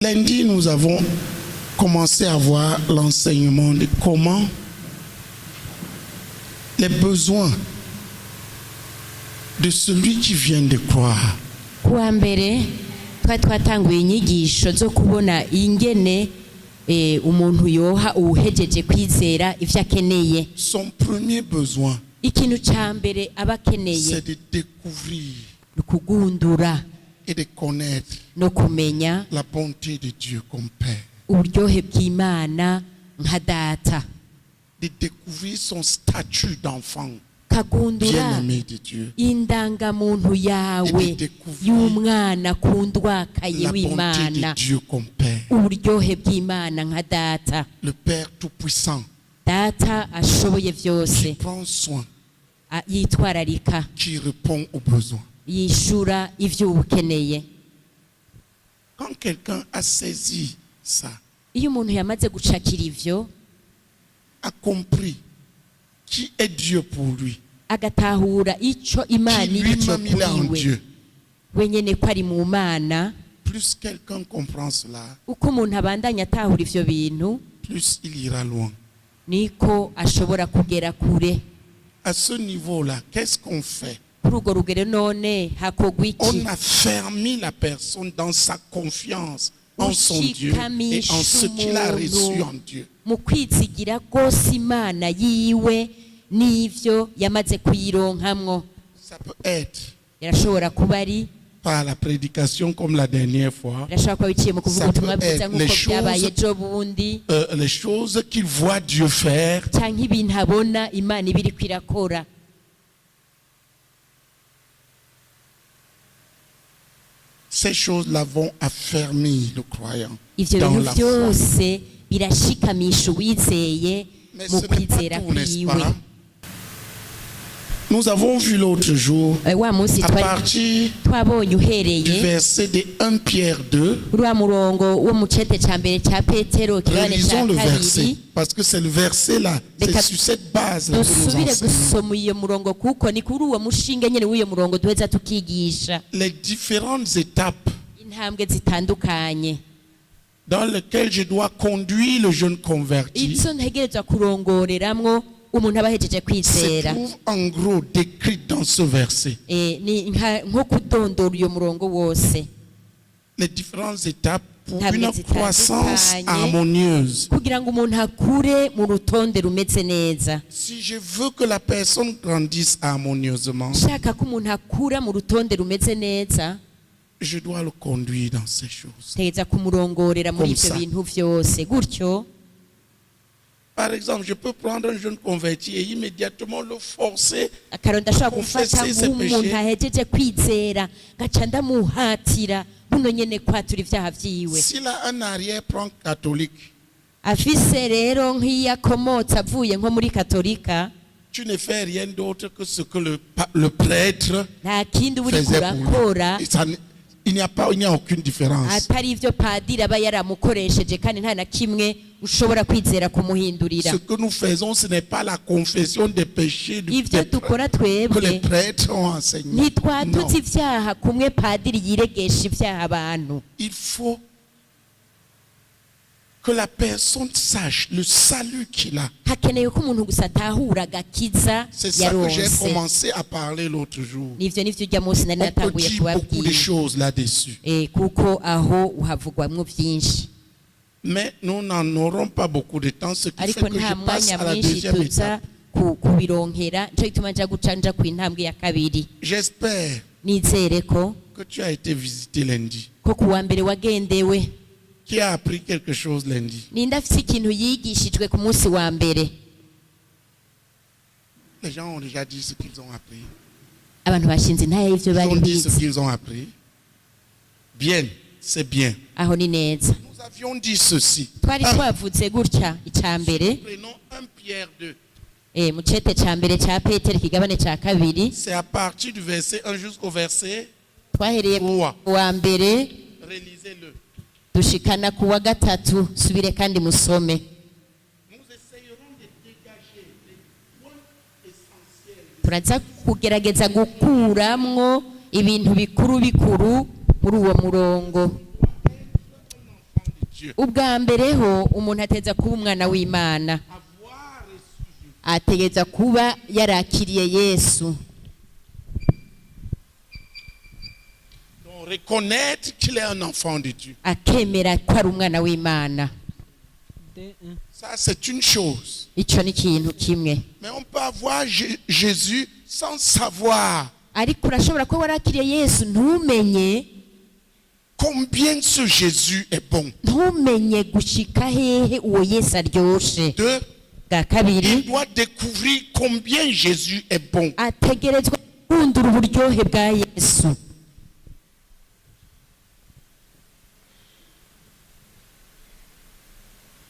Lundi, nous avons commencé à voir l'enseignement de comment les besoins de celui qui vient de croire kuwa mbere twatanguye inyigisho zo kubona ingene umuntu yoha uhejeje kwizera ivyo akeneye. Son premier besoin, ikintu ca mbere abakeneye c'est de découvrir kugundura et de connaître no kumenya la bonté de Dieu comme Père, uburyohe bw'Imana nka data, de découvrir son statut d'enfant kagundura bien-aimé de Dieu, indangamuntu yawe y'umwana kundwakaye la bonté w'Imana, de Dieu comme Père, uburyohe bw'Imana nka data, le Père tout-puissant data ashoboye qui vyose, prend soin, yitwararika, qui répond aux besoins. yishura ivyo ukeneye. Quand quelqu'un a saisi ça, Iyo umuntu yamaze gucakira ivyo, a compris qui est Dieu pour lui, agatahura ico Imana qui irico lui-même il est en kuriwe, Dieu, wenyene ko ari mu Mana, plus quelqu'un comprend cela, uko umuntu abandanya atahura ivyo bintu, plus il ira loin. niko ashobora kugera kure. À ce niveau-là, qu'est-ce qu'on fait? Kuri urwo rugero none hakogwa iki? On a fermé la personne dans sa confiance en son Dieu et en ce qu'il a reçu en Dieu. Mu kwizigira rwose Imana yiwe n'ivyo yamaze kuyironkamwo. Ça peut être Yarashobora kuba ari, par la prédication comme la dernière fois, yarashobora kuba biciye mu kuvuga Ça peut ubutumwa bwiza être nk'uko les byabaye choses- ejo bundi, les choses qu'il voit Dieu faire, canke ibintu abona Imana iba iriko irakora. ces choses-là vont affermir le croyant Ivyo dans bintu la foi. vyose birashikamisha uwizeye Mais mu ce n'est pas kwizera tout, n'est-ce kwiwe. pas? Nous avons vu l'autre jour, Wa munsi à partir twabonye du uhereye verset de 1 Pierre 2, rwa murongo wo mu cete ca mbere ca Petero kigabane ca relisons le verset, kabiri, parce que c'est le verset là, c'est Reka sur cette base que nous dusubire enseignons. gusoma iyo murongo kuko ni kuri uwo mushinge nyene w'iyo murongo duheza tukigisha Les différentes étapes intambwe zitandukanye dans lesquelles je dois conduire le jeune converti izo ntegerezwa kurongoreramwo umuntu aba ahejeje se kwizera. trouvent en gros décrites dans ce verset. Ni nko kudondora uyo murongo wose, Les différentes étapes pour Ntabwo une croissance zitandukanye. harmonieuse. kugira ngo umuntu akure mu rutonde rumeze neza. Si je veux que la personne grandisse harmonieusement, Shaka ko umuntu akura mu rutonde rumeze neza, je dois le conduire dans ces choses. tegeza kumurongorera muri Comme ivyo ça. bintu vyose. Gutyo Par exemple, je peux prendre un jeune converti et immédiatement le forcer. akarero ndashobora Confesser gufata ses nk'umuntu péchés. ahejeje kwizera ngaca ndamuhatira buno nyene kwatura ivyaha vyiwe. S'il a un arrière-plan catholique, Afise rero nk'iyo akomotse avuye nko muri katolika, tu ne fais rien d'autre que ce que le prêtre nta kindi uba uriko faisait pour urakora lui. Et ça il n'y a aucune différence. atari ivyo padiri aba yaramukoresheje, kandi nta na kimwe ushobora kwizera kumuhindurira. Ce que nous faisons, ce n'est pas la confession des péchés Ivyo dukora que les twebwe prêtres ont enseigné. Non. ntitwatuze ivyaha kumwe padiri yiregesha ivyaha abantu. Il faut que la personne sache le salut qu'il a. Hakeneye ko umuntu gusa atahura agakiza C'est ça que j'ai yaronse. commencé à parler l'autre jour. Nivyo nivyo urya munsi nari On peut natanguye dire beaucoup de kubabwira. choses là-dessus. Kuko aho uhavugwamwo vyinshi, Mais nous n'en aurons pas beaucoup de temps, ce qui fait ariko que nta je passe mwanya à la mwinshi deuxième tuza étape. kubironkera, nico gituma nja guca nja kw'intambwe ya kabiri. J'espère Nizere ko que tu as été visité lundi. kuwa mbere wagendewe. Qui a appris quelque chose lundi? Ninde afise ikintu yigishijwe ku munsi wa mbere? Les gens ont déjà dit ce qu'ils ont appris. Abantu bashinze intaya y'ivyo Ils bari ont dit ce bize. qu'ils ont appris. Bien, c'est bien. Aho ni neza. Nous avions dit ceci. Twari Ah, twavuze gutya ica mbere, prenons 1 Pierre 2. mu cete ca mbere ca Petero ikigabane ca kabiri, C'est à partir du verset 1 jusqu'au verset twahereye 3. ku wa mbere Relisez-le. dushikana ku wa gatatu. Subire kandi musome. Nous essayerons de dégager les points essentiels. Turaza kugerageza gukuramwo ibintu bikuru bikuru muri uwo murongo. Dieu. ubwa mbere ho umuntu ateza kuba umwana w'Imana, Avoir reçu Jésus. ategeza kuba yarakiriye Yesu, Donc reconnaître qu'il est un enfant de Dieu. akemera ko ari umwana w'Imana. Ça, c'est une chose. Ico ni ikintu kimwe. Mais on peut avoir Jésus sans savoir Ariko urashobora kuba warakiriye Yesu ntumenye, combien ce Jésus est bon. ntumenye gushika hehe uwo Yesu aryoshe. Deux, Bwa kabiri, il doit découvrir combien Jésus est bon. ategerezwa gukundura uburyohe bwa Yesu.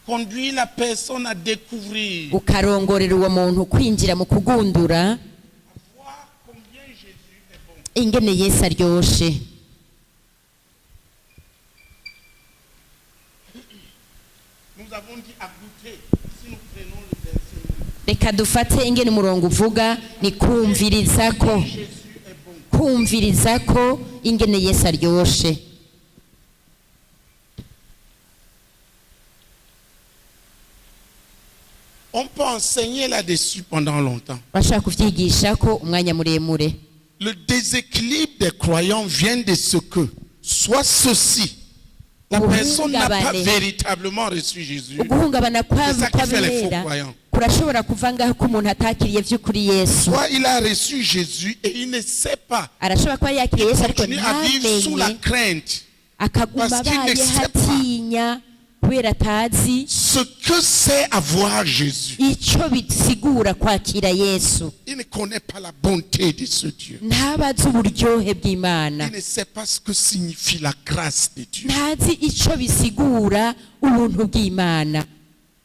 Conduire la personne à découvrir. Ukarongorera uwo muntu kwinjira mu kugundura Voir combien Jésus est bon. ingene Yesu aryoshe. Nous avons dit à goûter. Si nous prenons le verset, Reka dufate ingene umurongo uvuga ni kumviriza ko, Jésus est bon. kumviriza ko ingene Yesu aryoshe. On peut enseigner là-dessus pendant longtemps. Bashaka kuvyigisha ko umwanya muremure. Le déséquilibre des croyants vient de ce que, soit ceci, la personne n'a pas véritablement reçu Jésus. Uguhungabana C'est ça qui fait les faux kw'abera croyants. kurashobora kuva ngaho ko umuntu atakiriye vy'ukuri Yesu. Soit il a reçu Jésus et il ne sait pas. Arashobora kuba yakiriye Il Yesu ariko continue à vivre sous la ntamenye, crainte. akaguma parce qu'il ne abaye sait pas. hatinya kubera atazi Ce que c'est avoir Jésus. ico bisigura kwakira Yesu. Il ne connaît pas la bonté de ce Dieu. Ntabazi uburyohe bw'Imana, Il ne sait pas ce que signifie la grâce de Dieu. ntazi ico bisigura ubuntu bw'Imana.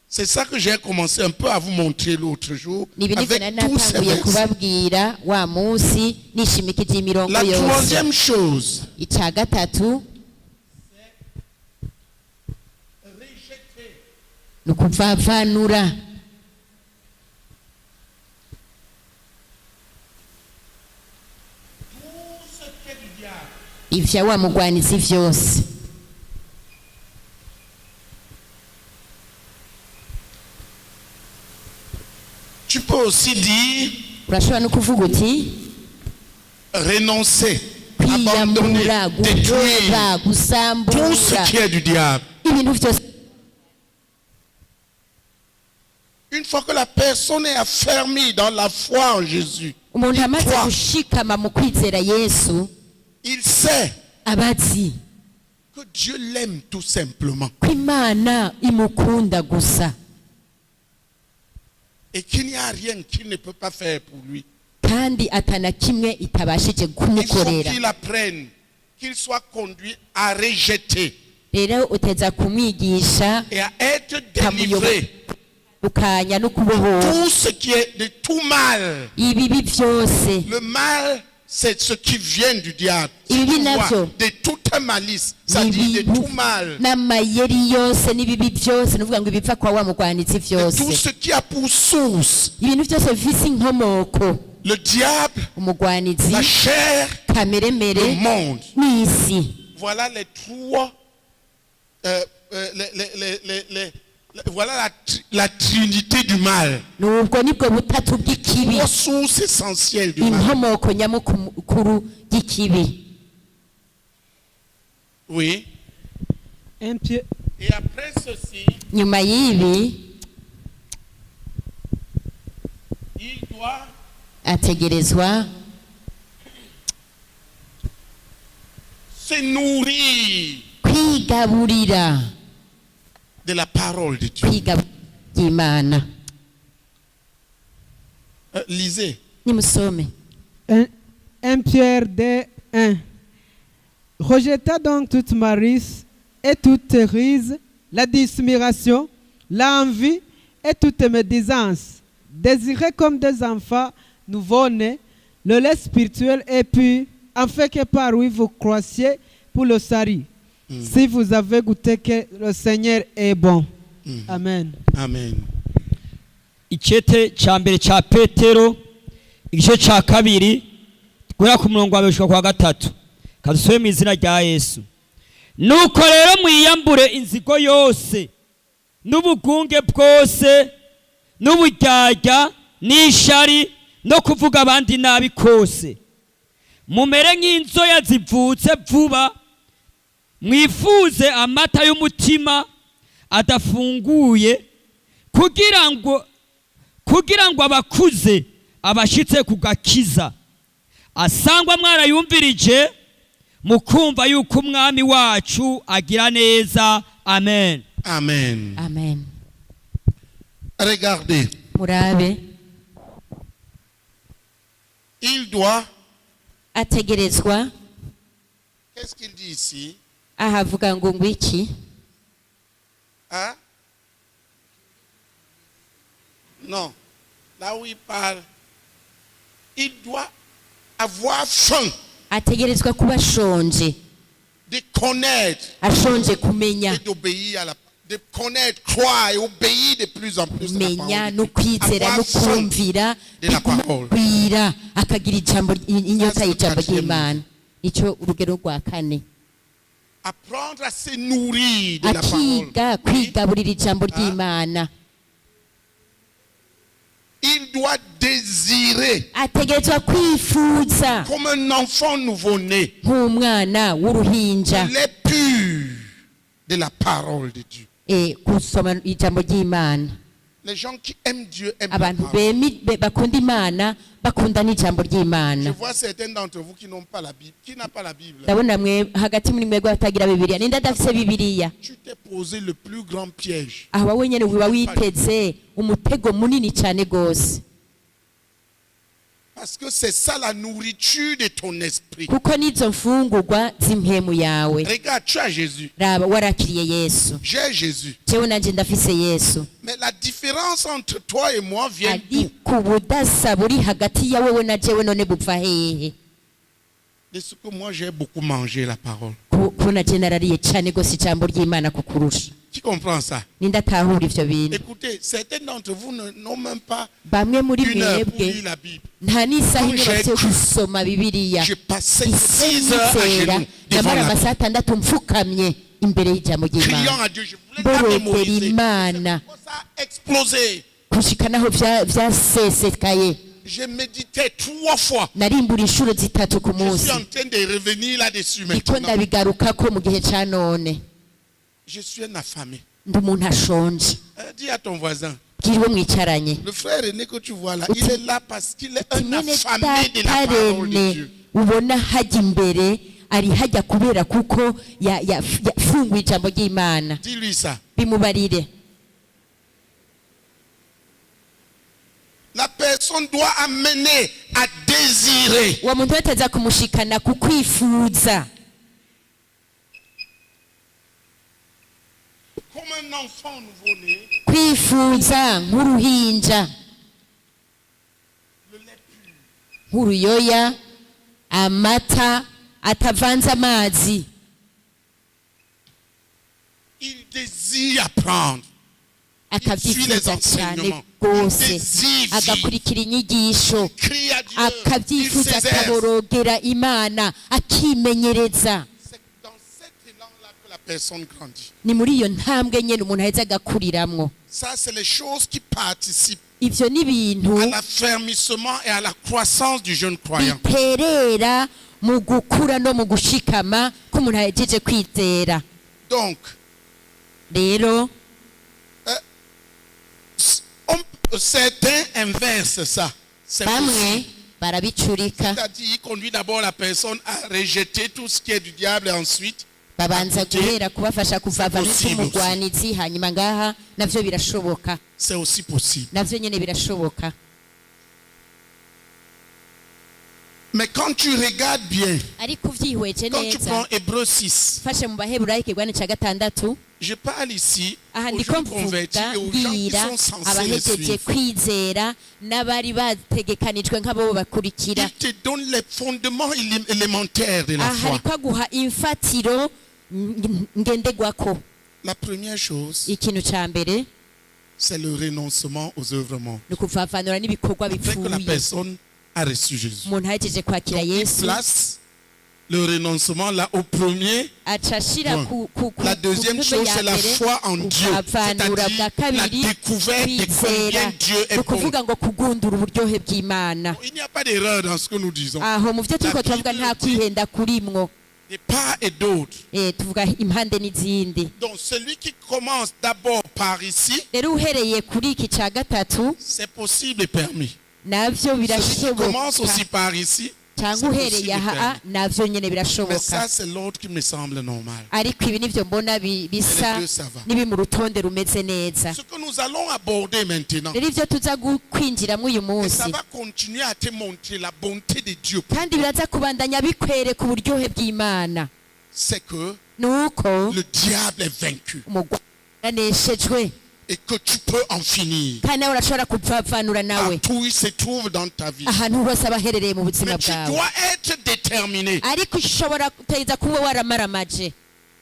C'est ça que j'ai commencé un peu à vous montrer l'autre jour. Ni ibintu ivyo Avec nari tous ces natanguye versets. kubabwira wa munsi nishimikije imirongo La yose. troisième chose, Ica gatatu ni ukuvavanura tout ce qui est du diable, ivya wa mugwanizi vyose. tu peux aussi dire Urashobora no kuvuga uti renoncer, abandonner, kwiyamura, détruire guheba, tout ce gusambura qui est du diable. ibintu vyose. Une fois que la personne est affermie dans la foi en Jésus, Umuntu amaze Toi. gushikama mu kwizera Yesu il sait abazi que Dieu l'aime tout simplement ko Imana imukunda gusa, et qu'il n'y a rien qu'il ne peut pas faire pour lui. kandi atana kimwe itabashije Il faut kumukorera. qu'il apprenne, qu'il soit conduit à rejeter Rero uteza kumwigisha et à être délivré ukanya no kubohora tout ce qui est de tout mal. ibibi vyose. Le mal, c'est ce qui vient du diable. Si Ibibi tu vois, navyo de toute malice, ça dit de tout mal. n'amayeri yose n'ibibi vyose, nuvuga ngo ibiva kwa wa mugwanizi Et tout vyose, ce qui a pour source ibintu vyose bifise inkomoko, le diable, umugwanizi, la chair, le kameremere monde. n'isi. Voilà les trois. Voilà la trinité du mal. Nubwo nibwo butatu bw'ikibi, Trois sources essentielles du mal. inkomoko nyamukuru y'ikibi. Oui. Un pied. Et après ceci, Nyuma y'ibi il doit ategerezwa se nourrir kwigaburira, de la parole de Dieu. kwigaburira Imana. Lisez. Nimusome 1 Pierre 2:1. Rejeta donc toute malice et toute rise, la dissimulation, l'envie et toute médisance. Désirez comme des enfants nouveau-nés le lait spirituel et pur, afin que par lui vous croissiez pour le salut. Si vous avez goûté que le Seigneur est bon. Amen. Amen. Ichete cha mbere cha Petero igice cha kabiri guhera ku murongo wa 3 kadusubire mu izina rya Yesu. nuko rero mwiyambure inzigo yose n'ubugunge bwose n'uburyarya n'ishari no kuvuga abandi nabi kose, mumere nk'inzoya zivutse vuba, mwifuze amata y'umutima adafunguye, kugira ngo abakuze abashitse ku gakiza, asangwa mwarayumvirije mukumva yuko umwami wacu agira neza. Amen. Amen. Amen. Regardez, Murabe, il doit, ategerezwa, qu'est-ce qu'il dit ici? ahavuga ngo ngwiki, Hein? Non, là où il parle, il doit avoir faim ategerezwa kuba ashonje, de connaître ashonje kumenya, et d'obéir à de connaître, croire et obéir de plus en plus à la menya parole de no Dieu. kwizera no Avoir faim kumvira de la parole. kwira akagira ijambo inyota Ça, c'est y'ijambo le quatrième ry'Imana. Icyo urugero rwa kane, Apprendre à se nourrir de la parole. akiga kwigaburira ijambo ry'Imana. Il doit désirer Ategerezwa kwifuza comme un enfant nouveau-né nk'umwana w'uruhinja lait pur de la parole de Dieu. gusoma ijambo ry'Imana. Les gens qui aiment Dieu aiment la Abantu parole. bakunda Imana bakunda n'ijambo Je ry'Imana. vois certains d'entre vous qui n'ont pas la Bible. Qui n'a pas la Bible? Ndabona mwe hagati muri mwebwe batagira Bibiliya, ninde adafise Bibiliya? Tu t'es posé le plus grand piège. Aho wowe nyene wiba witeze umutego munini cyane gose, Parce que c'est ça la nourriture de ton esprit. kuko nizo mfungurwa z'impemu yawe. Regarde, tu as Jésus. Raba warakiriye Yesu, J'ai Jésus. jewe nanje ndafise Yesu, Mais la différence entre toi et moi vient d'où? ariko ubudasa buri hagati ya wewe na jewe none bupfa hehe? De ce que moi j'ai beaucoup mangé la parole. Ko na je narariye cyane gose ijambo ry'Imana kukurusha. Qui comprend ça? Ninde atahura ivyo bintu? Écoutez, certains d'entre vous n'ont même pas Bamwe muri une heure pour mwebwe lire la Bible. nta n'isaha imwe J'ai bafite yo cru. gusoma Bibiliya. Je passais 6 heures à Isenzera genoux devant namara la Bible, amasaha atandatu mfukamye imbere y'ijambo criant ry'Imana, à Dieu. Je voulais pas borotera mémoriser. Imana Ça a explosé. gushika naho vyasesekaye. Je méditais 3 fois. Narimbura inshuro zitatu ku Je munsi, suis en train de revenir là-dessus niko maintenant. ndabigarukako mu gihe ca none. Je suis un affamé. Ndi umuntu ashonje. Dis à ton voisin, Bwiriwe mwicaranye, le frère René que tu vois là, Uti- il est là parce qu'il est un mwene affamé de la data parole de Rene Dieu. ubona hajya imbere, ari hajya kubera kuko yafunguye ijambo ry'Imana. Dis-lui ça. Bimubarire, La personne doit amener à désirer. uwo muntu wese kumushikana ku kwifuza Comme un enfant nouveau-né, kwifuza nk'uruhinja, le lait pur. nk'uruyoya, amata atavanze amazi. Il désire apprendre. Akabyifuza cyane rwose, agakurikira inyigisho, Crie à Dieu. Il akabyifuza, s'exerce. akaborogera Imana, akimenyereza. C'est dans cet élan-là que la personne grandit. Ni muri iyo ntambwe nyene umuntu aheza agakuriramwo. Ça, c'est les choses qui participent Ivyo ni ibintu à l'affermissement et à la croissance du jeune croyant. biterera mu gukura no mu gushikama k'umuntu ahejeje kwizera. Donc, Rero certains inversent ça. C'est bamwe possible. barabicurika, C'est-à-dire, il conduit d'abord la personne à rejeter tout ce qui est du diable et ensuite, babanza guhera kubafasha kuvava possible n'umugwanizi, hanyuma ngaha navyo birashoboka, c'est aussi possible. navyo nyene birashoboka. Mais quand tu regardes bien, Ariko uvyihweje quand tu prends neza, Hébreux 6, fashe mu Baheburayo ikigwani ca gatandatu, je parle ici aha aux ndiko gens convertis mvuga et aux gens qui mbwira sont censés les abahejeje suivre. kwizera n'abari bategekanijwe nk'abo bakurikira. Il te donne les fondements élémentaires de la Aha foi. ariko aguha imfatiro ngendegwako. La première chose, Ikintu ca mbere c'est le renoncement aux œuvres mortes. ni ukuvavanura n'ibikorwa Après que la bipfuye. personne a reçu Jésus. Umuntu ahejeje kwakira Donc, il Yesu, place le renoncement là au premier. aca ashira Bon. ku La deuxième ntume chose, ya c'est la mbere, foi en Dieu. kuvavanura bwa C'est-à-dire la kabiri découverte de kwizera combien Dieu est ni bon. ukuvuga ngo kugundura uburyohe bw'imana. Il n'y a pas d'erreur dans ce que nous disons. aho mu byo turiko turavuga nta kwihenda kurimwo. De part et d'autre. Tuvuga impande n'izindi. Donc celui qui commence d'abord par ici, rero uhereye kuri iki cya gatatu c'est possible et permis. navyo Celui qui commence birashoboka, aussi par ici, cyangwa c'est uhereye possible et aha permis. navyo nyene Mais birashoboka. ça, c'est l'autre qui me semble normal. ariko ibi nivyo mbona bisa Les deux, ça va. n'ibi mu rutonde rumeze neza. Ce que nous allons aborder maintenant, rero ivyo tuza kwinjiramwo uyu et munsi ça va continuer à te montrer la bonté de Dieu, kandi biraza kubandanya bikwereka uburyohe bw'Imana, c'est que nuko le diable est vaincu umugwa yaneshejwe et que tu peux en finir. kandi nawe urashobora kuvavanura nawe Partout où il se trouve dans ta vie. ahantu hose aba aherereye mu buzima Mais tu bwawe. dois être déterminé ariko ushobora kuteza kuba waramaramaje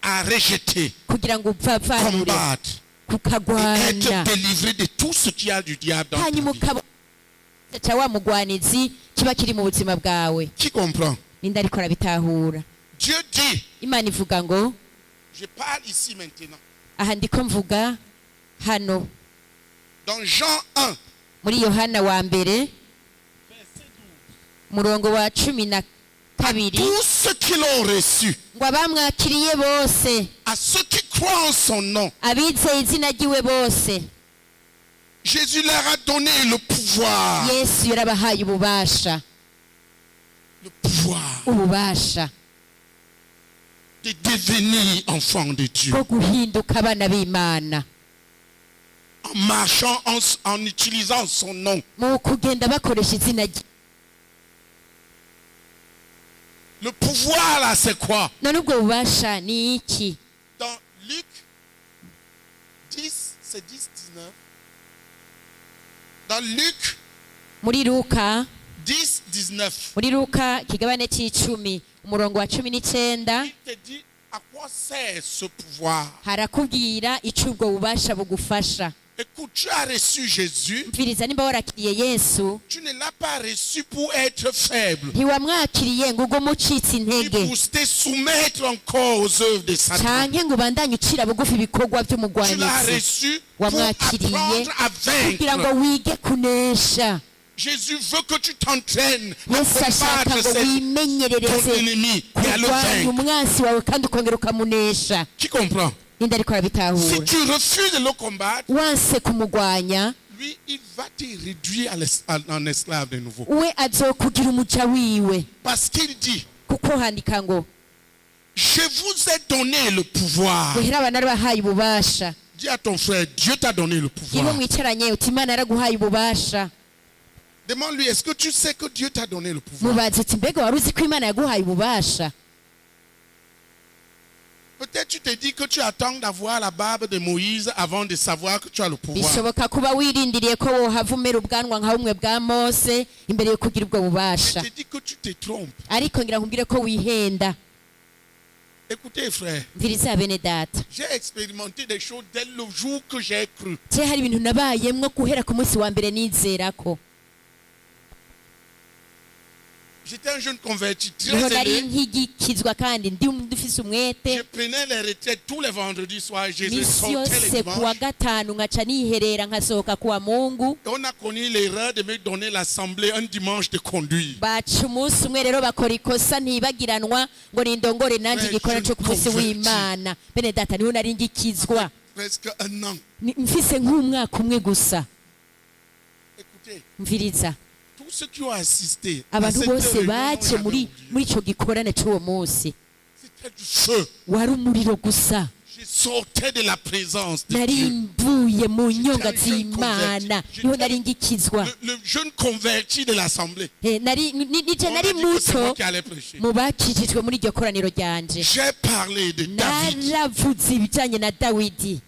à rejeter, kugira ngo uvavanure combattre, et kukagwana être délivré de tout ce qu'il y a du diable dans ta hanyuma vie. ukaba ca wa mugwanizi kiba kiri mu buzima bwawe. Qui comprend? ninde ariko arabitahura? Dieu dit, Imana ivuga ngo, je parle ici maintenant, aha ndiko mvuga hano dans Jean 1, muri Yohana wa mbere murongo wa 12, tous ceux qui l'ont reçu, ngo abamwakiriye bose, à ceux qui croient en son nom, abizeye izina ryiwe bose, Jésus leur a donné le pouvoir. Yesu yarabahaye ububasha Le pouvoir ububasha de devenir enfants de Dieu. bwo guhinduka abana b'Imana En marchant, en utilisant son nom. mu kugenda bakoresha izina rye. Le pouvoir là, c'est quoi? none ubwo bubasha ni iki? Dans Luc 10, c'est 10, 19. Dans Luc muri Luka 10, 19. muri Luka kigabane c'icumi umurongo wa 19 Il te dit à quoi sert ce pouvoir. harakubwira ico ubwo bubasha bugufasha. Écoute, tu as reçu Jésus. mviriza nimba warakiriye Yesu Tu ne l'as pas reçu pour être faible. ntiwamwakiriye ngo ugume ucitse Ni intege pour te soumettre encore aux œuvres de Satan. canke ngo ubandanye ucira bugufi ibikorwa Tu l'as vy'umugwanizi. reçu pour wamwakiriye apprendre à kugira ngo vaincre. wige kunesha. Jésus veut que tu t'entraînes à Yesu ashaka combattre ngo ton wimenyerereze ennemi et à le kurwanya vaincre. umwansi wawe kandi ukongera ukamunesha. Qui comprend? ninde ariko Si arabitahura? tu refuses de le combattre, wanse kumugwanya lui, il va te réduire en esclave de nouveau. we azokugira umuja wiwe, Parce qu'il dit, kuko handika ngo je vous ai donné le pouvoir. guhera abana bahaye ububasha. Dis à ton frère, Dieu t'a donné le iwe pouvoir. mwicaranye uti Imana yaraguhaye ububasha. Demande-lui, est-ce que tu sais que Dieu t'a donné le pouvoir? mubaze uti mbega wari uzi ko Imana yaguhaye ububasha? Peut-être tu te dis que tu attends d'avoir la barbe de Moïse avant de savoir que tu as le pouvoir. bishoboka kuba wirindiriye ko wohava umera ubwanwa nka bumwe bwa Mose imbere yo kugira ubwo Je bubasha. te dis que tu te trompes. ariko ngira nkubwire ko wihenda. Écoutez, frère, mviriza bene data, j'ai expérimenté des choses dès le jour que j'ai cru. je hari ibintu nabayemwo guhera ku munsi wa mbere nizera ko. J'étais un jeune converti niho très nari aimé. nkigikizwa kandi dufise Je umwete. prenais les retraites tous les vendredis soirs. Je misi sortais les yose kuwa dimanches. gatanu nkaca niherera nkasohoka kuwa Mungu. Et on a connu l'erreur de me donner l'assemblée un dimanche de conduire. baca umunsi umwe rero bakora ikosa ntibagiranwa ngo nindongore nanjye Ouais, igikora je cyo ku munsi convertis. w'Imana. bene data niho nari ngikizwa Presque un an. mfise nk'umwaka umwe gusa. Écoutez, mviriza tous ceux qui ont assisté à abantu cette bose réunion, bace j'avais muri oublié. ico gikorane c'uwo munsi C'était du feu. wari umuriro gusa. Je sortais de la présence de nari Dieu. mvuye mu nyonga J'étais un jeune z'Imana. converti. niho nari ngikizwa. Le jeune converti de l'assemblée. nije On nari m'a dit que c'est moi muto qui allais prêcher. mu bakijijwe muri iryo koraniro ryanje. J'ai parlé de David. naravuze ibijanye na Dawidi.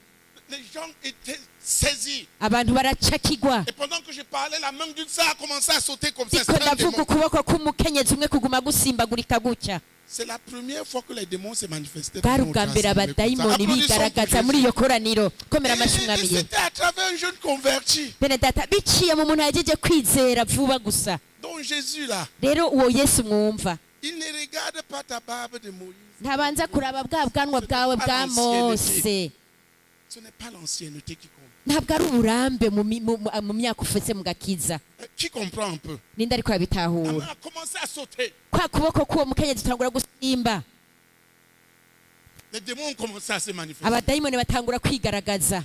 Les gens étaient saisis. abantu baracakigwa. Et pendant que je parlais, la main d'une sœur a commencé à sauter comme ça. iko C'était un ndavuga démon. ukuboko k'umukenyezi umwe kuguma gusimbagurika gutya. C'est la première fois que les démons se manifestaient. bwari dans notre ubwa mbere assemblée comme ça. abadayimoni Applaudissons pour bigaragaza Jésus. muri iyo koraniro. komera amashyi Et umwami Yesu. c'était à travers un jeune converti. bene data biciye mu muntu yagejeje kwizera vuba gusa. Donc Jésus là, rero uwo Yesu mwumva Il ne regarde pas ta barbe de Moïse. ntabanza kuraba bwa bwanwa bwawe bwa mose Ce n'est pas l'ancienneté qui compte. ntabwo ari uburambe mu myaka ufetse mu gakiza Qui comprend un peu? ninde ariko La arabitahura main a commencé à sauter. kwa kuboko k'uwo mukenyezi tutangura gusimba Les démons ont commencé à se manifester. abadayimoni batangura kwigaragaza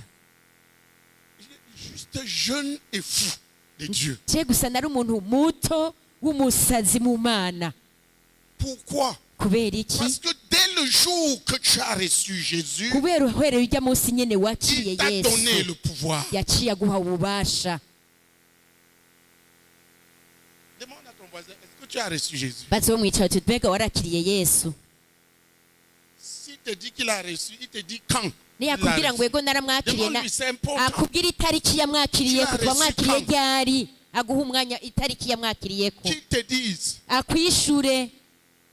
Juste jeune et fou de Dieu. je gusa nari umuntu muto w'umusazi mu mana Pourquoi? kubera iki Parce que dès le jour que tu as reçu Jésus, kubera uhereye ujya munsi nyene wakiriye il t'a donné yesu le pouvoir. yaciye aguha ububasha Demande à ton voisin, est-ce que tu as reçu Jésus? baze bo mwicara uti mbega warakiriye yesu S'il te dit qu'il a reçu, il te dit quand? Il l'a niyakubwira ngo reçu. yego naramwakiriye Demande-lui, c'est important. akubwira itariki yamwakiriye Tu as kuva reçu mwakiriye quand? ryari aguha umwanya itariki yamwakiriyeko Qu'il te dise, akwishure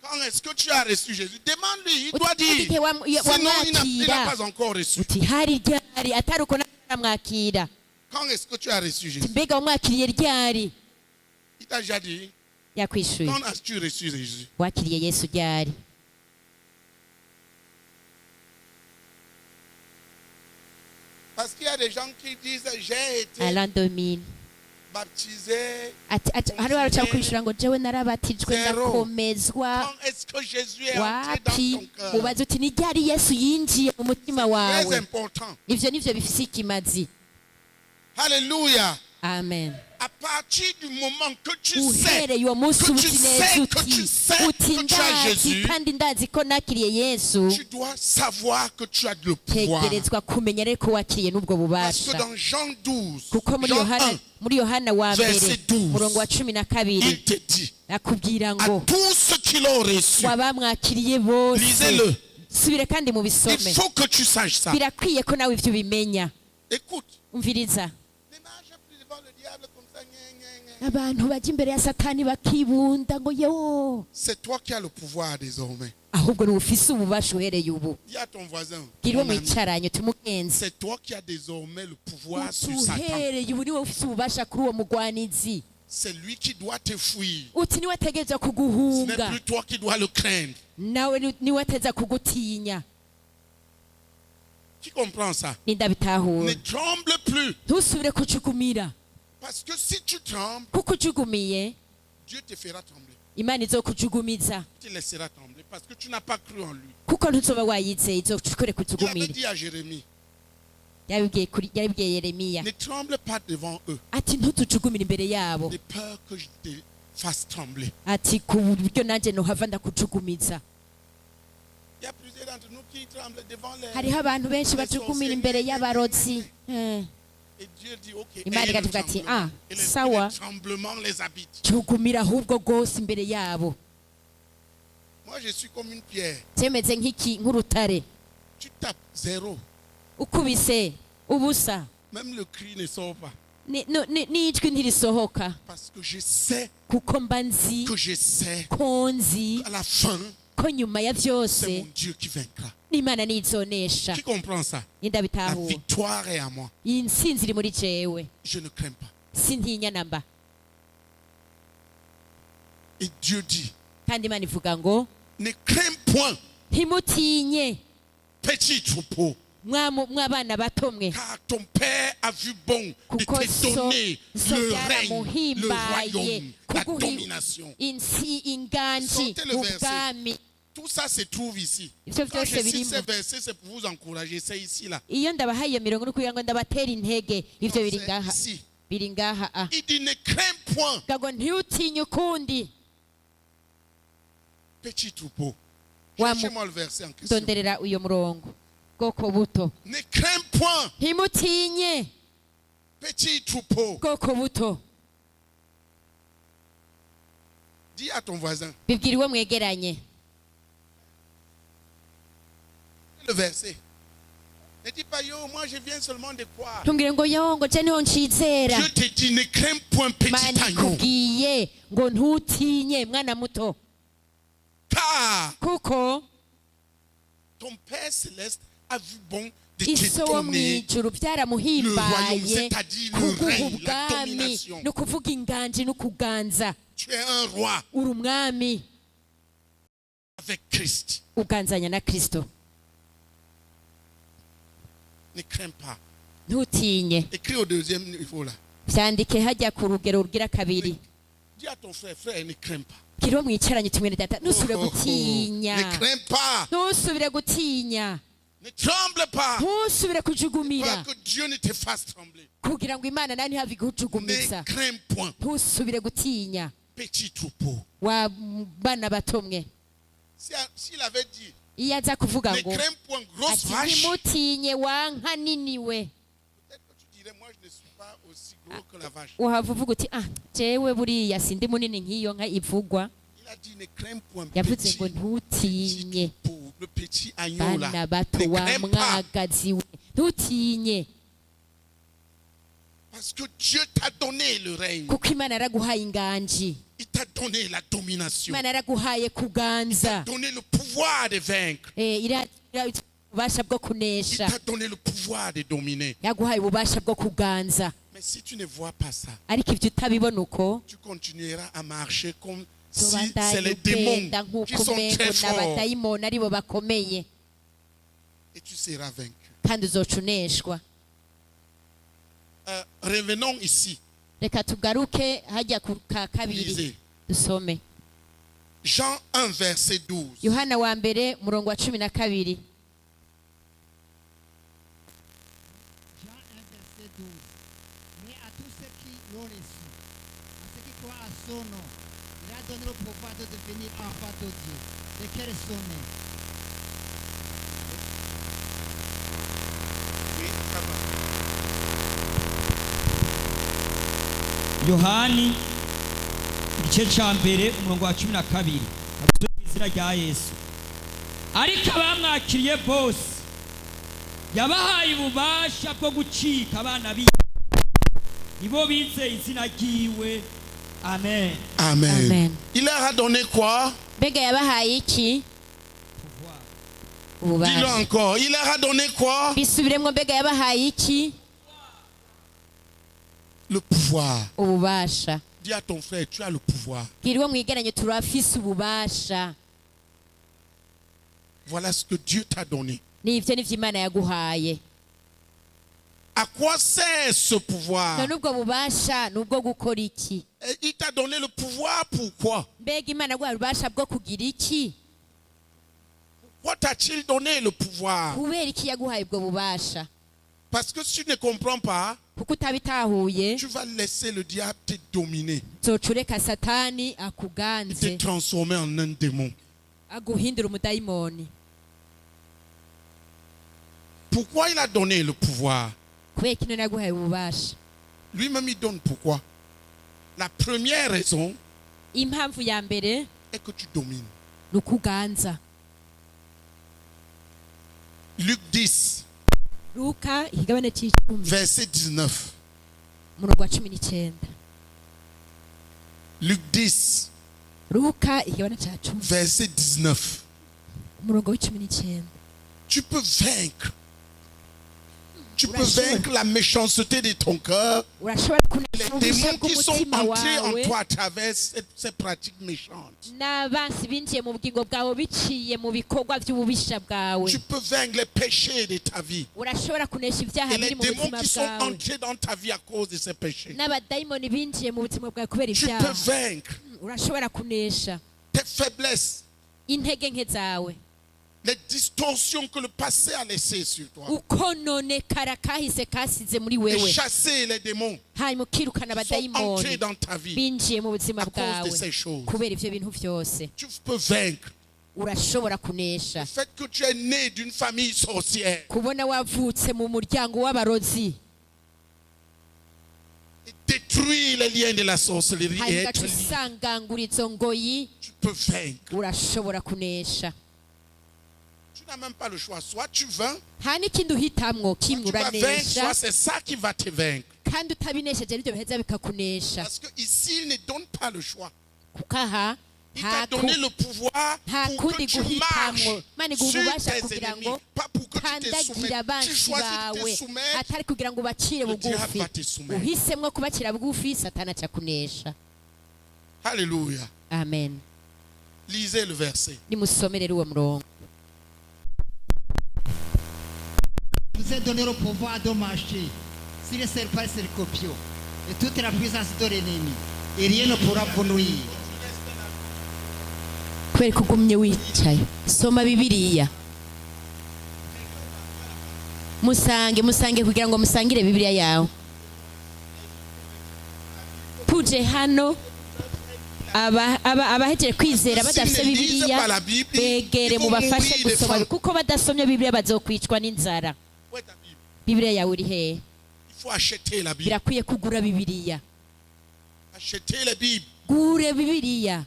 quand est-ce que tu as reçu Jésus? Demande-lui, il doit igihe dire. Sinon, il n'a wamwakira pas encore reçu. uti hari ryari atari uko naramwakira Quand est-ce que tu as reçu Jésus? mbega wamwakiriye ryari Il t'a déjà dit. yakwishuye Quand as-tu reçu Jésus? wakiriye yesu ryari Parce qu'il y a des gens qui disent, j'ai été arandomine baptisé. ati hariho haraca kwishura ngo jewe narabatijwe Zero. ndakomezwa Quand est-ce que Jésus est entré dans wapi ton cœur? ubaza uti ni ryari yesu yinjiye mu mutima Très wawe important. ivyo nivyo bifise ikimazi Alléluia. amen À partir du moment que tu sais uhereye uwo munsi que uba tu uti sais, neza que tu uti sais uti que tu as ndazi Jésus, kandi ndazi ko nakiriye yesu tu dois savoir que tu as le pouvoir. tegerezwa kumenya rero ko wakiriye n'ubwo Parce que bubasha dans Jean 12, kuko muri Jean yohana 1, muri yohana wa mbere verset 12, murongo wa 12 il te dit akubwira à ngo tous ceux qui l'ont reçu, wabamwakiriye bose lisez-le. subire kandi mu Il bisome faut que tu saches ça. birakwiye ko nawe ivyo ubimenya Écoute, umviriza ne marche plus devant le diable comme ça. abantu bajya imbere ya satani bakibunda ngo yo C'est toi qui as le pouvoir désormais. ahubwo ni ufise ububasha uhereye ubu Dis à ton voisin, bwira uwo mon ami, mwicaranye tumugenzi c'est toi qui as désormais le pouvoir sur uti Satan. uhereye ubu niwe ufise ububasha kuri uwo mugwanizi C'est lui qui doit te fuir. uti niwe ategereza Ce n'est kuguhunga plus toi qui dois le craindre. nawe niwe ateza kugutinya Qui comprend ça? nindabitahura Ne tremble plus. ntusubire kujukumira Parce que si tu trembles, kuko ujugumiye Dieu te fera trembler. imana izokujugumiza Tu te laisseras trembler parce que tu n'as pas cru en lui. kuko ntuzoba wayizeye izokure Il avait kujugumira dit à Jérémie, yarabibwiye yeremiya ne tremble pas devant eux, ati ntutujugumire imbere yabo de peur que je te fasse trembler. ati ku buryo nanjye nohava ndakujugumiza Il y a plusieurs d'entre nous qui tremblent devant les... hariho abantu benshi bajugumira imbere y'abarotsi Et Dieu dit, ok, Imana ayez le ikavuga ati, tremblement. ah, Et l'esprit sawa. de tremblement les habite. jugumira ahubwo rwose imbere yabo Moi, je suis comme une pierre. cyemeze nk'urutare Tu tapes zéro. ukubise ubusa Même le cri ne sort pas. n'ijwi ntirisohoka Parce que je sais kuko mba nzi que je sais ko nzi qu'à la fin, ko nyuma ya c'est byose mon Dieu qui vaincra. n'imana nizonesha Qui comprend ça? La nindabitahura victoire est à moi. iyi ntsinzi iri muri jewe Je ne crains pas. sintinya namba Et Dieu dit, kandi imana ivuga ngo ne crains point, ntimutinye petit troupeau, mw'abana bato mwe car ton Père a vu bon de kuko te donner so le règne, le byaramuhimbaye royaume, la kuguha domination. inganji Sortez le verset. ubwami Tout ça se trouve ici. Ivyo Quand byose je cite birimo. ces versets, c'est pour vous encourager. C'est ici, là. iyo ndabahaye iyo mirongo ni kugira ngo ndabatera intege ivyo biri C'est ngaha ici. biri ngaha Il dit, ne crains point, ngo ntiutinye ukundi petit troupeau. Wa Cherchez-moi le verset en question. ndonderera uyo murongo bwoko buto Ne crains point, ntimutinye petit troupeau. bwoko buto Dis à ton voisin, bibwira uwo mwegeranye le verset. Ne dis pas, yo, moi je viens seulement de croire. ntumbwire ngo yo ngo je niho ncizera Dieu te dit, ne crains point, petit mani agneau. kubwiye ngo ntutinye mwana muto Car kuko ton Père céleste a vu bon de te iso wo mu donner ijuru le royaume, byaramuhimbaye c'est-à-dire le kuguha règne, la ubwami domination. ni ukuvuga inganji no kuganza Tu es un roi. uri umwami avec Christ. uganzanya na kristo. Ne crains pas. Ntutinye. Écris au deuxième niveau là. Vyandike hajya ku rugero rugira kabiri. Dis à ton frère, frère, ne crains pas. Kiriho mwicaranye tumwene data ntusubire gutinya. Ne crains pas. Ntusubire gutinya. Ne tremble pas. Ntusubire kujugumira. Pour que Dieu ne te fasse trembler. Kugira ngo Imana nayo ntihave igujugumiza. Ne crains point. Ntusubire gutinya. Petit troupeau. Wa bana batomwe. S'il avait dit, Iyo aza kuvuga ne ngo crains point, grosse ati vache. ntimutinye wa nka nini we. Peut-être que tu dirais, moi je ne suis pas aussi gros que la vache. Uhava uvuga uti jewe buriya sindi munini nk'iyo nka ivugwa. Il a dit, ne crains point, Yavuze petit, ngo ntutinye troupeau, le petit agneau là. bana bato Ne wa crains pas. mwagazi we. Ntutinye Parce que Dieu t'a donné le règne. kuko Imana yaraguhaye inganji. Il t'a donné la domination. Imana yaraguhaye Il t'a kuganza. donné le pouvoir de vaincre. Ububasha bwo Il kunesha. t'a donné le pouvoir de dominer. Yaguhaye ububasha bwo kuganza. Mais si tu ne vois pas ça, Ariko ibyo utabibona uko tu continueras à marcher comme si c'est tubandanye les démons ugenda qui nk'uko sont umengo très forts. n'abadayimoni aribo bakomeye Et tu seras vaincu. kandi uzoca uneshwa. Revenons ici. Reka tugaruke hajya ku ka kabiri Lisez. dusome Jean 1, verset 12. Yohana wa mbere murongo wa 12. Jean 1, verset 12. Mais à tous ceux qui l'ont reçu, à ceux qui croient à son nom, il a donné le pouvoir de devenir enfants de Dieu, lesquels sont nés. Oui, ça va. yohani igice cya mbere umurongo wa 12 havuzwe izina rya yesu. Ariko abamwakiriye bose yabahaye ububasha bwo gucika abana nibo bizeye izina ryiwe. Amen. Amen. Amen. Il leur a donné quoi? Mbega yabahaye iki? Dis-le Ububasha. encore. Il leur a donné quoi? Bisubiremwo, mbega yabahaye iki? Le pouvoir. Ububasha. Dis à ton frère, tu as le pouvoir. Bwira uwo mwigeranye turafise ububasha. Voilà ce que Dieu t'a donné. Nivyo nivyo Imana yaguhaye. À quoi sert ce pouvoir? None ubwo bubasha nubwo gukora iki? Et il t'a donné le pouvoir pourquoi? Mbega Imana yaguhaye ububasha bwo kugira iki? Pourquoi t'a-t-il donné le pouvoir? Kubera iki yaguhaye ubwo bubasha? Parce que si tu ne comprends pas, Kuko utabitahuye tu vas laisser le diable te dominer, uzoca ureka satani te akuganze transformer en un démon. aguhindura umudayimoni. Pourquoi il a donné le pouvoir? Kubera iki none yaguhaye ububasha? Lui-même il donne pourquoi? La première raison Impamvu ya mbere est que tu domines. ni ukuganza. Luc 10, Luka ikigabane c'icumi verset 19. umurongo wa 19. Luc 10, Luka ikigabane ca 10 verset 19. umurongo wa 19. Tu peux vaincre. Tu peux Urashobora. vaincre la méchanceté de ton cœur, Urashobora les kunesha ububisha démons qui sont bw'umutima entrés en wawe toi à travers ces pratiques méchantes. n'abansi binjiye mu bugingo bwawe biciye mu bikorwa by'ububisha bwawe. Tu peux vaincre les péchés de ta vie. Urashobora kunesha ibyaha Et les biri mu démons buzima qui sont bwawe entrés dans ta vie à cause de ces péchés. n'abadayimoni binjiye mu buzima bwawe kubera Tu peux ibyaha. vaincre Urashobora kunesha tes faiblesses, intege nke zawe, les distorsions que le passé a laissées sur toi. ukononekara kahise kasize muri Et wewe, chasser les démons hanyuma ukirukana qui sont entrés abadayimoni dans ta vie binjiye mu buzima à cause de bwawe ces choses. kubera ivyo bintu vyose. Tu peux vaincre Urashobora kunesha le fait que tu es né d'une famille sorcière kubona wavutse mu muryango w'abarozi, et détruire les liens de la sorcellerie et hanyuma être ugaca libre. usangangura izo ngoyi. Tu peux vaincre. Urashobora kunesha. Tu n'as même pas le choix. Soit tu vaincs, Nta n'ikindi uhitamwo kimwe, tu vas vaincre, uranesha soit c'est ça qui va te vaincre. kandi utabinesheje nivyo biheza bikakunesha. Parce que ici, il ne donne pas le choix. Kuko aha Il t'a donné le pouvoir nta pour que kundi tu marches guhitamwo, Imana iguha sur ububasha tes kugira ennemis, ngo pas pour que tu te kandagira soumettes. Tu abansi choisis de te bawe, soumettre, atari kugira ngo ubacire le diable bugufi. va te soumettre. Uhisemwo kubacira bugufi, satani aca kunesha. Alléluia. Amen. Lisez le verset. nimusomere uwo murongo. Vous êtes donné le pouvoir de marcher sur les serpents et sur les scorpions et toute la puissance de l'ennemi. Et rien ne pourra vous nuire. kubera ko ugumye wicaye soma bibiliya, musange kugira ngo musangire bibiliya yawe. Tuje hano abahejeje kwizera badafite bibiliya begere mubafashe gusoma, kuko badasomye bibiliya bazokwicwa n'inzara. Où est ta Bible? Bibiliya yawe iri hehe? Il faut acheter la Bible. Birakwiye kugura bibiliya. Achetez la Bible. Gure bibiliya.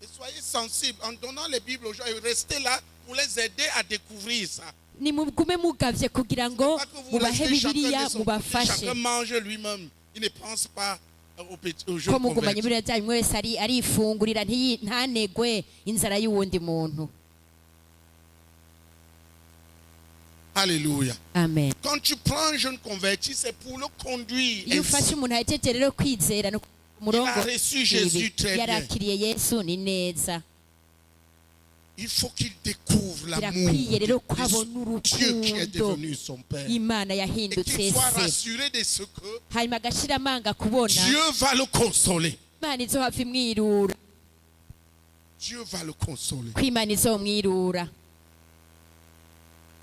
Et soyez sensibles en donnant les Bibles aux gens et restez là pour les aider à découvrir ça. Nimugume mugavye kugira ngo Pas que vous mubahe restez chacun bibiliya de son côté, mubafashe. chacun mange lui-même. Il ne pense pas aux jeunes Ko mugumanye convertis. bibiliya byanyu umwe wese arifungurira ntanegwe inzara y'uwundi muntu. Alléluia. Amen. Quand tu prends un jeune converti, c'est pour le conduire. Iyo ufashe umuntu ahejeje rero kwizera no murongo Il a reçu Jésus très bien. yarakiriye Yesu ni neza. Il faut qu'il découvre l'amour Birakwiye rero ko de abona Dieu qui est urukundo devenu son Père. Imana Et yahindutse qu'il soit se, rassuré de ce que hanyuma agashira amanga kubona Dieu va le consoler. Imana izohava imwirura, Dieu va le consoler. ko Imana izomwirura.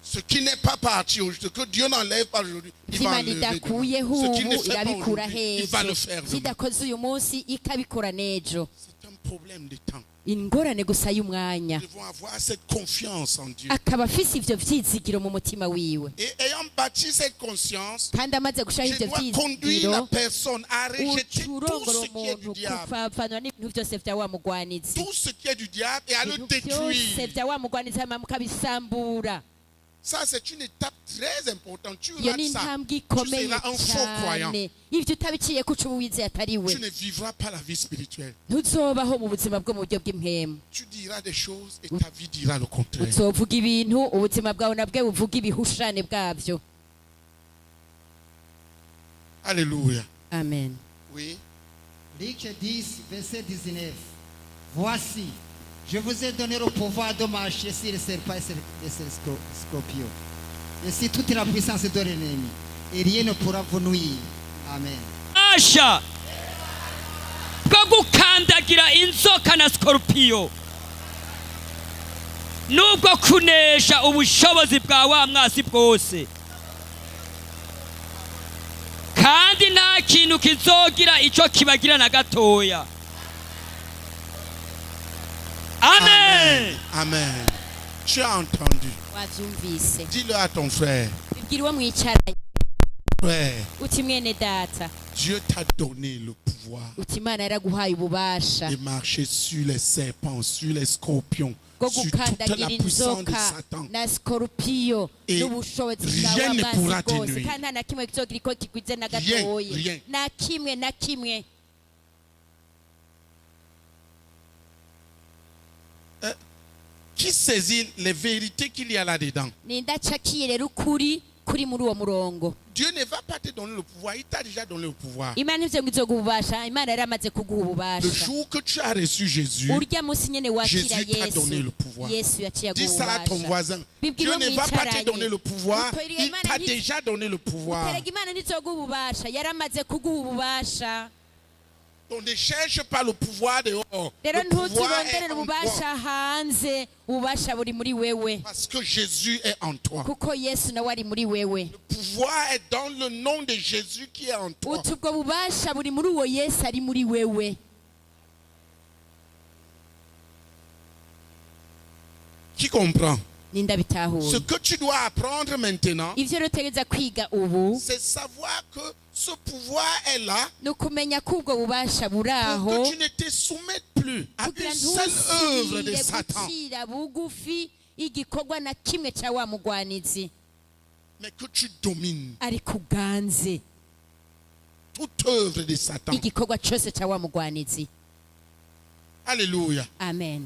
Ce qui n'est pas parti aujourd'hui, ce que Dieu n'enlève pas aujourd'hui, il va Imana enlever demain. idakuyeho Ce qu'il ne ubu fait pas irabikura aujourd'hui, il va le hejo, faire demain. kidakoze uyu munsi ikabikora n'ejo. C'est un problème de temps. Ingorane gusa y'umwanya. Nous devons avoir cette confiance en Dieu. Akaba afise ivyo vyizigiro mu mutima wiwe, Et ayant bâti cette conscience, kandi amaze gushiraho je ivyo dois conduire la vyizigiro personne à rejeter tout ucurongora ce qui est du umuntu diable. kupfapanwa n'ibintu vyose vya wa mugwanizi, Tout ce qui est du diable et à le ibintu vyose détruire. vya wa mugwanizi hama mukabisambura. Ça, c'est une étape très importante. Tu Iyo ni rates ça, intambwe tu ikomeye seras un faux croyant. cyane. Ivyo utabiciye ko uca uba wizeye atari we, Tu ne vivras pas la vie spirituelle. ntuzobaho mu buzima bwo mu buryo bw'impwemu. Tu diras des choses et ta vie dira le contraire. Uzovuga ibintu ubuzima bwawe nabwe buvuga ibihushane bwavyo. Alléluia. Amen. Oui. Luc 10, verset 19. Voici, je vous ai donné le pouvoir de marcher sur les serpents et sur les scorpions. Et sur toute la puissance de l'ennemi. Et rien ne pourra vous nuire. Amen. asha bwo gukandagira inzoka na sikorupiyo, nubwo kunesha ubushobozi bwa wa mwasi bwose, kandi nta kintu kizogira icyo kibagira na gatoya. Amen. Amen. Tu as entendu. Wavyumvise. Dis-le à ton frère. Bibwira uwo mwicaranye Frère, uti mwene data, Dieu t'a donné le pouvoir uti Imana yaraguhaye ububasha de marcher sur les serpents, sur les scorpions, bwo sur toute gukandagira la puissance de inzoka Satan. na sikorupiyo Et n'ubushobozi rien bwa ne w'amazi pourra te bwose, nuire. kandi nta na kimwe kizogira iko kigwize na Rien, gatoyi, rien. na kimwe. Qui saisit les vérités qu'il y a là-dedans? Ninde acakiye rero ukuri kuri muri uwo murongo. Dieu ne va pas te donner le pouvoir, il t'a déjà donné le pouvoir. Imana ivyo ngo izoguha ububasha, Imana yaramaze kuguha Le ububasha. jour que tu as reçu Jésus, Urya munsi nyene wakira Jésus t'a donné le Yesu, pouvoir. Yesu yaciye aguha dis ça à ton ububasha. voisin. Bibwira Dieu uwo ne va pas te mwicaranye. donner le pouvoir, Utorera il Imana t'a nti- déjà donné le pouvoir. Uterega Imana ntizoguha ububasha, yaramaze kuguha ububasha. Donc ne cherche pas le pouvoir dehors. Rero Le pouvoir est ntuzironderere en ububasha toi. hanze, ububasha buri muri wewe, Parce que Jésus est en toi. kuko Yesu nawe ari muri wewe. Le pouvoir est dans le nom de Jésus qui est en toi. Uti ubwo bubasha buri muri uwo Yesu ari muri wewe. Qui comprend? Ninde Ce abitahura? que tu dois apprendre maintenant, Ivyo rero utegereza kwiga ubu c'est savoir que ce pouvoir est là ni ukumenya ko ubwo bubasha buri pour aho, que tu ne te soumettes plus à kugira une seule œuvre de ntusubire Satan, gucira bugufi igikorwa na kimwe ca wa mugwanizi, mais que tu domines ariko uganze toute œuvre de Satan. igikorwa cose ca wa mugwanizi. Alléluia. Amen.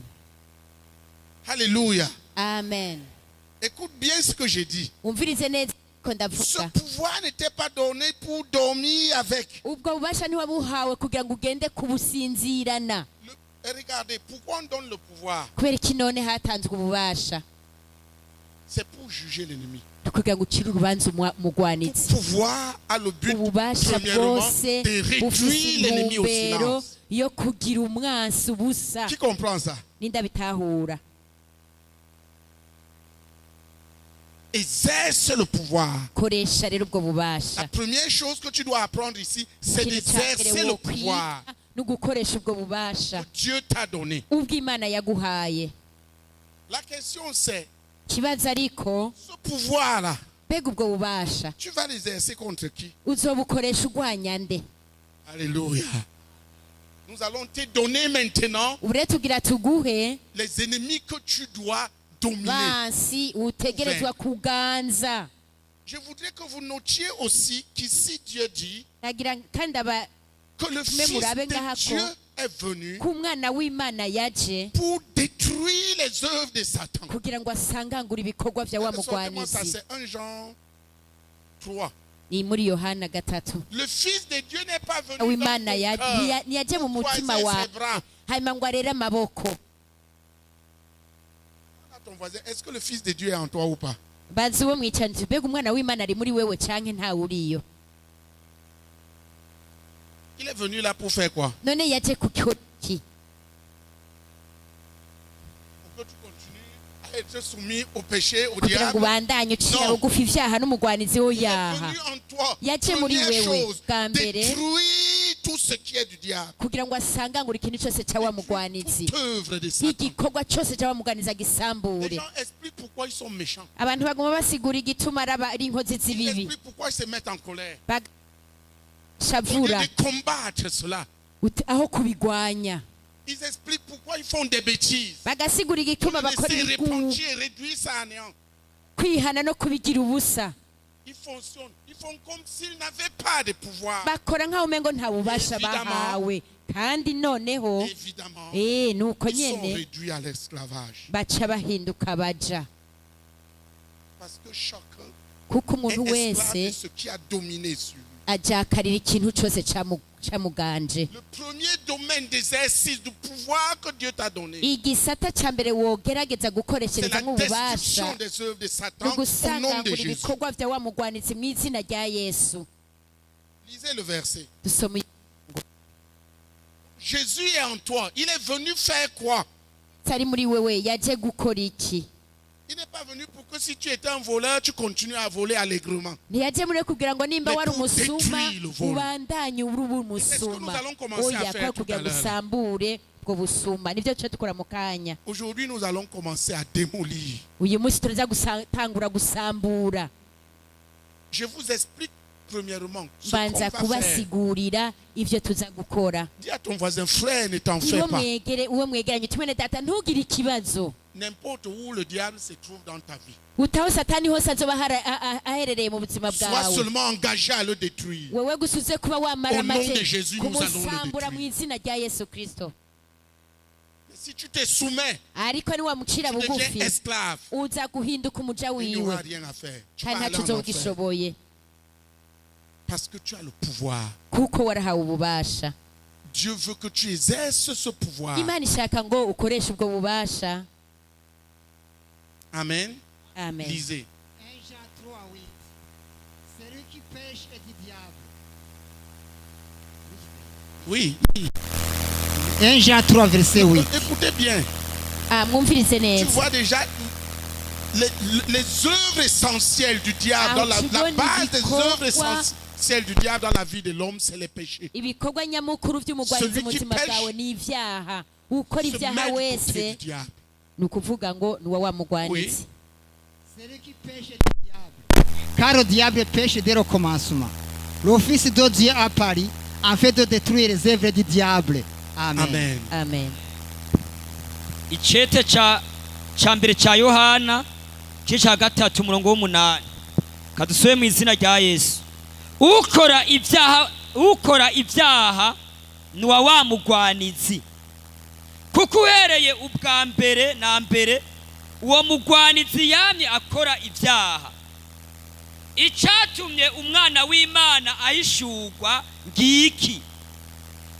Alléluia. Amen. Écoute bien ce que j'ai dit. Umvirize neza ko Ce ndavuga. pouvoir n'était pas donné pour dormir avec. Ubwo bubasha ntiwabuhawe kugira ngo ugende kubusinzirana. Et regardez, pourquoi on donne le pouvoir? kubera iki none hatanzwe ububasha? C'est pour juger l'ennemi. kugira ngo ucire urubanza Tout umugwanitsi. pouvoir a le but, ububasha premièrement, bwose de bufise réduire l'ennemi au intumbero silence. yo kugira umwansi ubusa. Qui comprend ça? N'indabitahura. Exerce le pouvoir. Koresha rero ubwo bubasha. La première chose que tu dois apprendre ici, c'est Ikintu cya mbere d'exercer le wokwiga pouvoir ni ugukoresha ubwo bubasha que Dieu t'a donné. ubwo Imana yaguhaye. La question c'est, Ikibazo ariko, ce pouvoir-là, mbega ubwo bubasha tu vas l'exercer contre qui? uzobukoresha urwanya nde? Alléluia. Nous allons te donner maintenant ubu rero tugira tuguhe les ennemis que tu dois dominer. bansi utegerezwa kuganza. Je voudrais que vous notiez aussi qu'ici Dieu dit nagira kandi aba que le Fils murabe de ngahako Dieu est venu ko umwana w'Imana yaje pour détruire les œuvres de Satan. kugira ngo asangangure ibikorwa vya wa Sortez-moi ça, mugwanizi. c'est 1 Jean 3. Ni muri Yohana 3. Le Fils de Dieu n'est pas venu dans w'Imana ton cœur. ntiyaje mu mutima Croiser wawe ses bras. hanyuma ngo arere amaboko. À ton voisin, est-ce que le Fils de Dieu est en toi ou pas? bazi uwo mwicanyi mbega umwana w'Imana ari muri wewe canke ntawe uriyo? Il est venu là pour faire quoi? none yaje kukora iki? Pour que tu continues à être soumis au péché, au kugira ngo diable. ubandanye ucira Non. bugufi ivyaha n'umugwanizi wo Il est yaha. venu en toi. Yaje muri Première wewe chose, bwa mbere détruire tout ce qui est du diable. kugira ngo asangangure ikintu cyose cya wa mugwanizi, Toute œuvre de Satan. igikorwa cyose cya wa mugwanizi Les agisambure. gens expliquent pourquoi ils sont méchants. abantu baguma basigura igituma ari inkozi Ils z'ibibi, expliquent pourquoi ils se mettent en colère. Au lieu bagashavura de combattre cela, aho kubigwanya, ils expliquent pourquoi ils font des bêtises. bagasigura igituma Au lieu de bakora se ibigugu, repentir et réduire ça à néant. kwihana no kubigira ubusa. Ils fonctionnent. Ils font comme s'ils n'avaient pas de pouvoir. bakora nk'aho umengo nta bubasha Évidemment. bahawe, kandi noneho Évidemment, nuko ils sont nyene réduits à l'esclavage. baca bahinduka baja, Parce que chacun kuko est umuntu esclave de wese ce qui a dominé sur lui. ajakarira ikintu cyose camuganje. Le premier domaine d'exercice du pouvoir que Dieu t'a donné, igisata cya mbere wogerageza c'est gukoreshereza la nk'ububasha destruction des œuvres de ni Satan au nom de ugusangangura Jésus. ibikorwa vya wa mugwanitsi mu izina rya Yesu. Lisez le verset. Dusoma Jésus est en toi. Il est venu faire quoi? ari muri wewe yaje gukora iki? Il n'est pas venu pour que si tu étais un voleur, tu continues à voler allègrement. ntiyaje muri kugira ngo nimba Mais wari pour umusuma détruire le vol. ubandanye uri C'est ce que umusuma. nous allons commencer à oya faire kwa tout kugira à ngo l'heure. usambure ubwo busuma nivyo tuca dukora mu kanya. Aujourd'hui, nous allons commencer à démolir. uyu munsi turaza gutangura gusambura. Je vous explique premièrement ce qu'on mbanza va faire. kubasigurira ivyo tuza gukora. Dis à ton voisin, frère, ne t'en fais pas. uwo mwegeranye uti mwene data ntugire ikibazo. N'importe où le diable se trouve dans ta vie. utaho satani hose azoba aherereye mu buzima Sois bwawe, seulement engagé à le détruire. wewe gusa uze kuba wamara Au nom make de Jésus, nous allons le kumusambura mu détruire. izina rya Yesu Kristo. Mais si tu te soumets, ariko niwamucira tu bugufi deviens esclave. uza guhinduka umuja Il n'y wiwe aura rien à faire. Tu kandi vas aller ntacyo en enfer. uzogishoboye Parce que tu as le pouvoir. kuko warahawe ububasha. Dieu veut que tu exerces ce pouvoir. Imana ishaka ngo ukoreshe ubwo bubasha. Amen. Amen. Lisez. 1 Jean 3, 8. Celui qui pêche est du diable. Oui. 1 Jean 3, verset 8. Écoutez bien. mwumvirize Tu neza. vois déjà les œuvres essentielles du diable, dans la base des œuvres essentielles du diable dans la vie de l'homme, c'est les péchés. ibikorwa nyamukuru by'umugwanizi Celui mu qui buzima pêche bwawe ni ibyaha. ukora Se ibyaha met du côté wese du diable. ni ukuvuga ngo ni wa mugwanizi. Celui qui pêche est du diable. Car le diable pêche dès le commencement. Le Fils de Dieu a apparu en fait de détruire les œuvres du diable. Amen. Amen. Amen. icete ca mbere ca Yohana cya gatatu umurongo w'umunani, kadusuye mu izina rya Yesu. ukora ibyaha ni wa mugwanizi, kuko uhereye ubwa mbere na mbere uwo mugwanizi yamye akora ibyaha. icyatumye umwana w'Imana ahishurwa ngiki,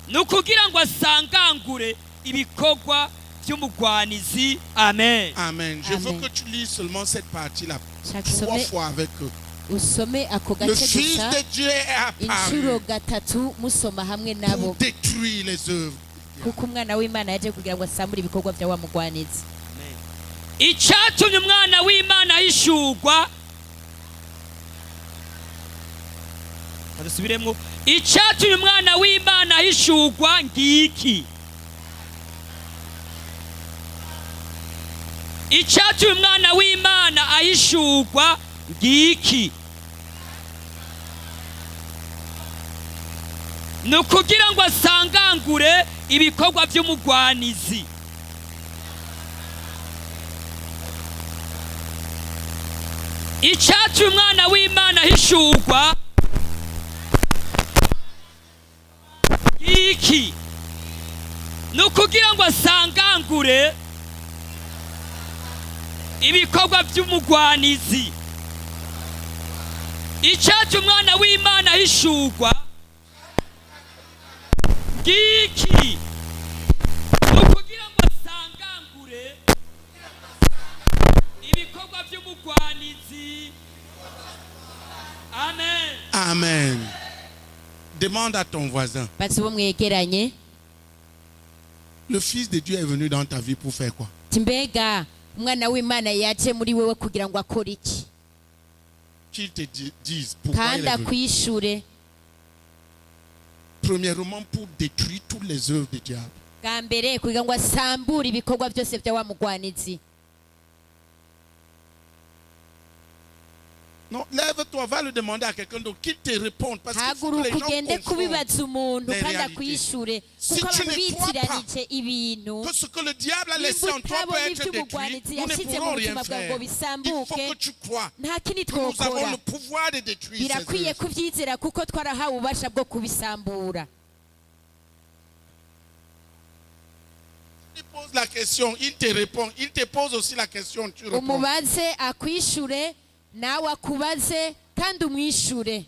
ni ukugira ngo asangangure ibikorwa by'umugwanizi. Amen. Amen. Je veux Amen. que tu lises seulement cette partie-là Shaka 3 usome fois avec eux. usome ako Le gace Fils gusa de Dieu est inshuro apparu gatatu musoma hamwe nabo pour détruire les œuvres. kuko umwana w'Imana yaje kugira ngo asambure ibikorwa bya wa mugwanizi. Icyatumye umwana w'Imana ahishurwa, barasubiremo, icyatumye umwana w'Imana ahishurwa ngiki. Icyatumye umwana w'Imana ahishurwa ngiki. Ni ukugira ngo asangangure ibikorwa by'umugwanizi. Icyatumye umwana w'Imana ahishurwa iki, ni ukugira ngo asangangure ibikorwa by'umugwanizi. Icyatumye umwana w'Imana ahishurwa iki, ni ukugira ngo asangangure ibikorwa by'umugwanizi. Amen. Amen. Demande à ton voisin. Bati bo mwegeranye, Le Fils de Dieu est venu dans ta vie pour faire quoi? ati mbega umwana w'Imana yaje muri wewe kugira ngo akore iki? Qu'ils te disent pourquoi il Kandi est venu. akwishure. Premièrement, pour détruire toutes les œuvres du diable. Bwa mbere kugira ngo asambure ibikorwa byose bya wa mugwanizi. Non, lève-toi, va le demander à quelqu'un d'autre qu'il te réponde. Parce qu'il faut que les Haguruka gens ugende confondent kubibaza umuntu les kandi réalités. akwishure Si kuko tu abantu ne crois bitiranije ibintu. que ce que le diable a laissé en toi peut Utabona être détruit, iby'umugwanizi nous ne yashyize mu pourrons rien buzima bwawe faire. ngo Il bisambuke, faut que tu crois nta kindi que nous avons twokora. le pouvoir de détruire ces Birakwiye œuvres. kubyizera kuko twarahawe ububasha bwo kubisambura. Il pose la question, il te répond. Il te pose aussi la question, tu réponds. Umubaze akwishure nawe akubaze kandi umwishure.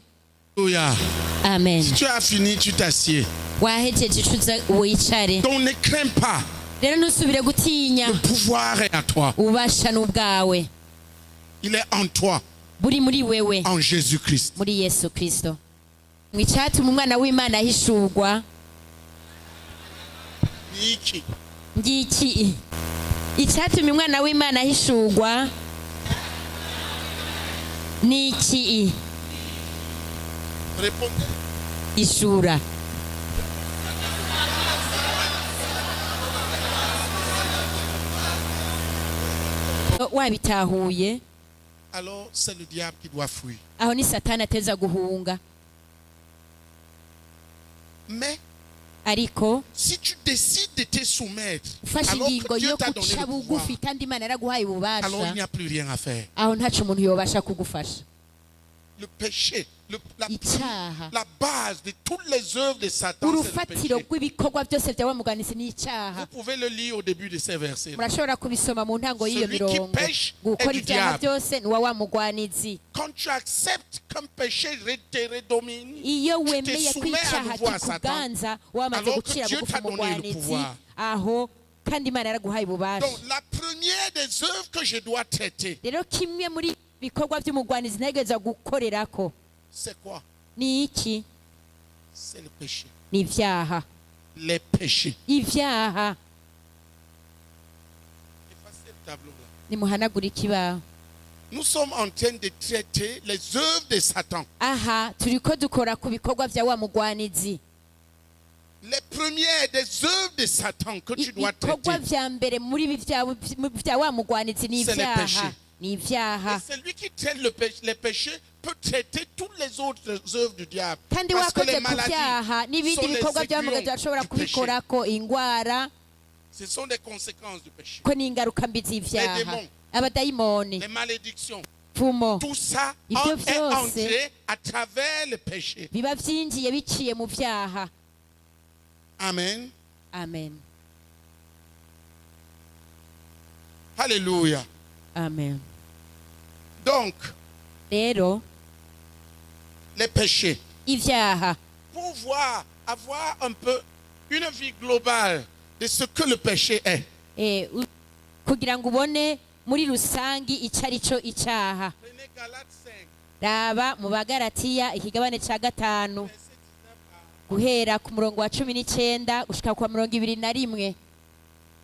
Alléluia. Amen. Si tu as fini, tu t'assieds. Wahejeje icuza wicare. Donc ne crains pas. Rero ntusubire gutinya, Le pouvoir est à toi. ububasha n'ubwawe Il est en toi, buri muri wewe, en Jésus-Christ. muri Yesu Kristo. Mw'icyatuma umwana w'Imana ahishurwa Niki. ngiki, icyatumye umwana w'Imana ahishurwa niki? Répondez. Ishura. Wabitahuye, Alors c'est le diable qui doit fuir. aho ni Satani ateza guhunga. Mais Ariko si tu décides de te soumettre, ufashe alors ingingo que Dieu yo t'a donné guca le pouvoir, bugufi kandi Imana yaraguhaye alors il ububasha, n'y a plus rien à faire. aho ntaco umuntu yobasha kugufasha. Le péché, Icyaha, la base de toutes les œuvres de Satan, c'est le urufatiro péché. rw'ibikorwa byose bya wa muganisi ni Vous icyaha. pouvez le lire au début de ces versets. Murashobora kubisoma mu ntango y'iyo Celui qui mirongo. pêche Gukora est du ibyaha diable. byose ni uwa wa mugwanizi. Quand tu acceptes qu'un péché te redomine, Iyo tu te wemeye ko soumets à icyaha nouveau à Satan, kikuganza wamaze alors que gucira Dieu bugufi t'a donné le umugwanizi, pouvoir. aho kandi Imana yaraguhaye ububasha. Donc la première des œuvres que je dois traiter, Rero kimwe muri bikorwa by'umugwanizi ntegereza gukorerako c'est quoi? ni iki? C'est le péché. Ni ibyaha. Les péchés. Ibyaha. Effacez le tableau là. Nimuhanagure ikibaho. Nous sommes en train de traiter les œuvres de Satan. Aha turiko dukora ku bikorwa bya wa mugwanizi. Les premières des œuvres de Satan que tu dois Ibikorwa traiter, vya mbere muri ibi bya wa mugwanizi ni C'est les ibyaha. péchés. Ni et ibyaha. celui qui traite les péchés peut traiter toutes les autres œuvres du diable. Kandi Parce que wakoze les ku byaha maladies n'ibindi sont les bikorwa bya aiguillons muganga bashobora du péché. kubikorako, ingwara Ce sont des conséquences du péché. ko ni ingaruka mbi z'ibyaha. Les démons. Abadayimoni, Les malédictions. pfumo, Tout ça Ibyo est byose entré à travers le péché. biba byinjiye biciye mu byaha. Amen. Amen. Alléluia. Amen. Donc, Rero les péchés. ibyaha Pour avoir un peu une vie globale de ce que le péché est. kugira ngo ubone muri rusangi icyo ari cyo icyaha. Prenez Galates 5, raba mu bagaratiya ikigabane cya 5 guhera ku murongo wa 19 gushika ku 21.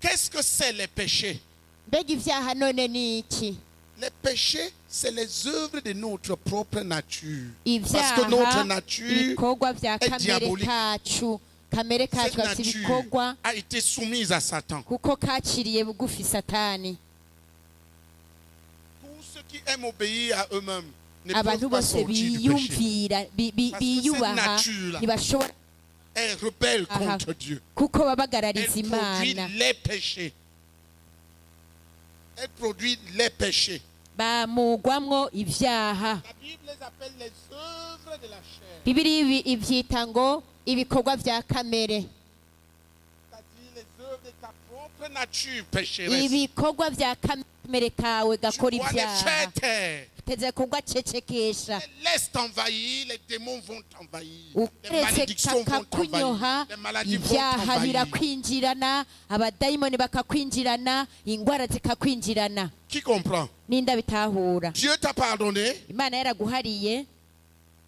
Qu'est-ce que c'est les péchés? Mbega ibyaha none ni iki? Les péchés, c'est les œuvres de notre propre nature. Parce que notre ibyaha nature ibikorwa bya est kamere diabolique. kacu kamere Cette kacu gafite nature ibikorwa a été soumise à Satan. kuko kaciriye bugufi satani. Tous ceux qui aiment obéir à eux-mêmes ne abantu peuvent pas bose sortir du péché. biyumvira biyubaha nature-là ntibashobora Elle rebelle Aha. contre Dieu. kuko Elle babagarariza produit imana les péchés. Elle produit les péchés. bamugwamwo ibyaha. La Bible les appelle les œuvres de la chair. Bibiliya ibyita ngo ibikorwa bya kamere, C'est-à-dire les œuvres de ta propre nature pécheresse. ibikorwa bya kamere kawe Tu gakora dois les ibyaha faire taire. uteze kugacecekesha. Laisse t'envahir, les démons vont t'envahir. Les ukeretse malédictions vont kakakunyoha t'envahir. Les maladies vont ibyaha t'envahir. birakwinjirana, abadayimoni bakakwinjirana, ingwara zikakwinjirana. Qui comprend? Ninda bitahura. Dieu t'a pardonné. Imana yaraguhariye,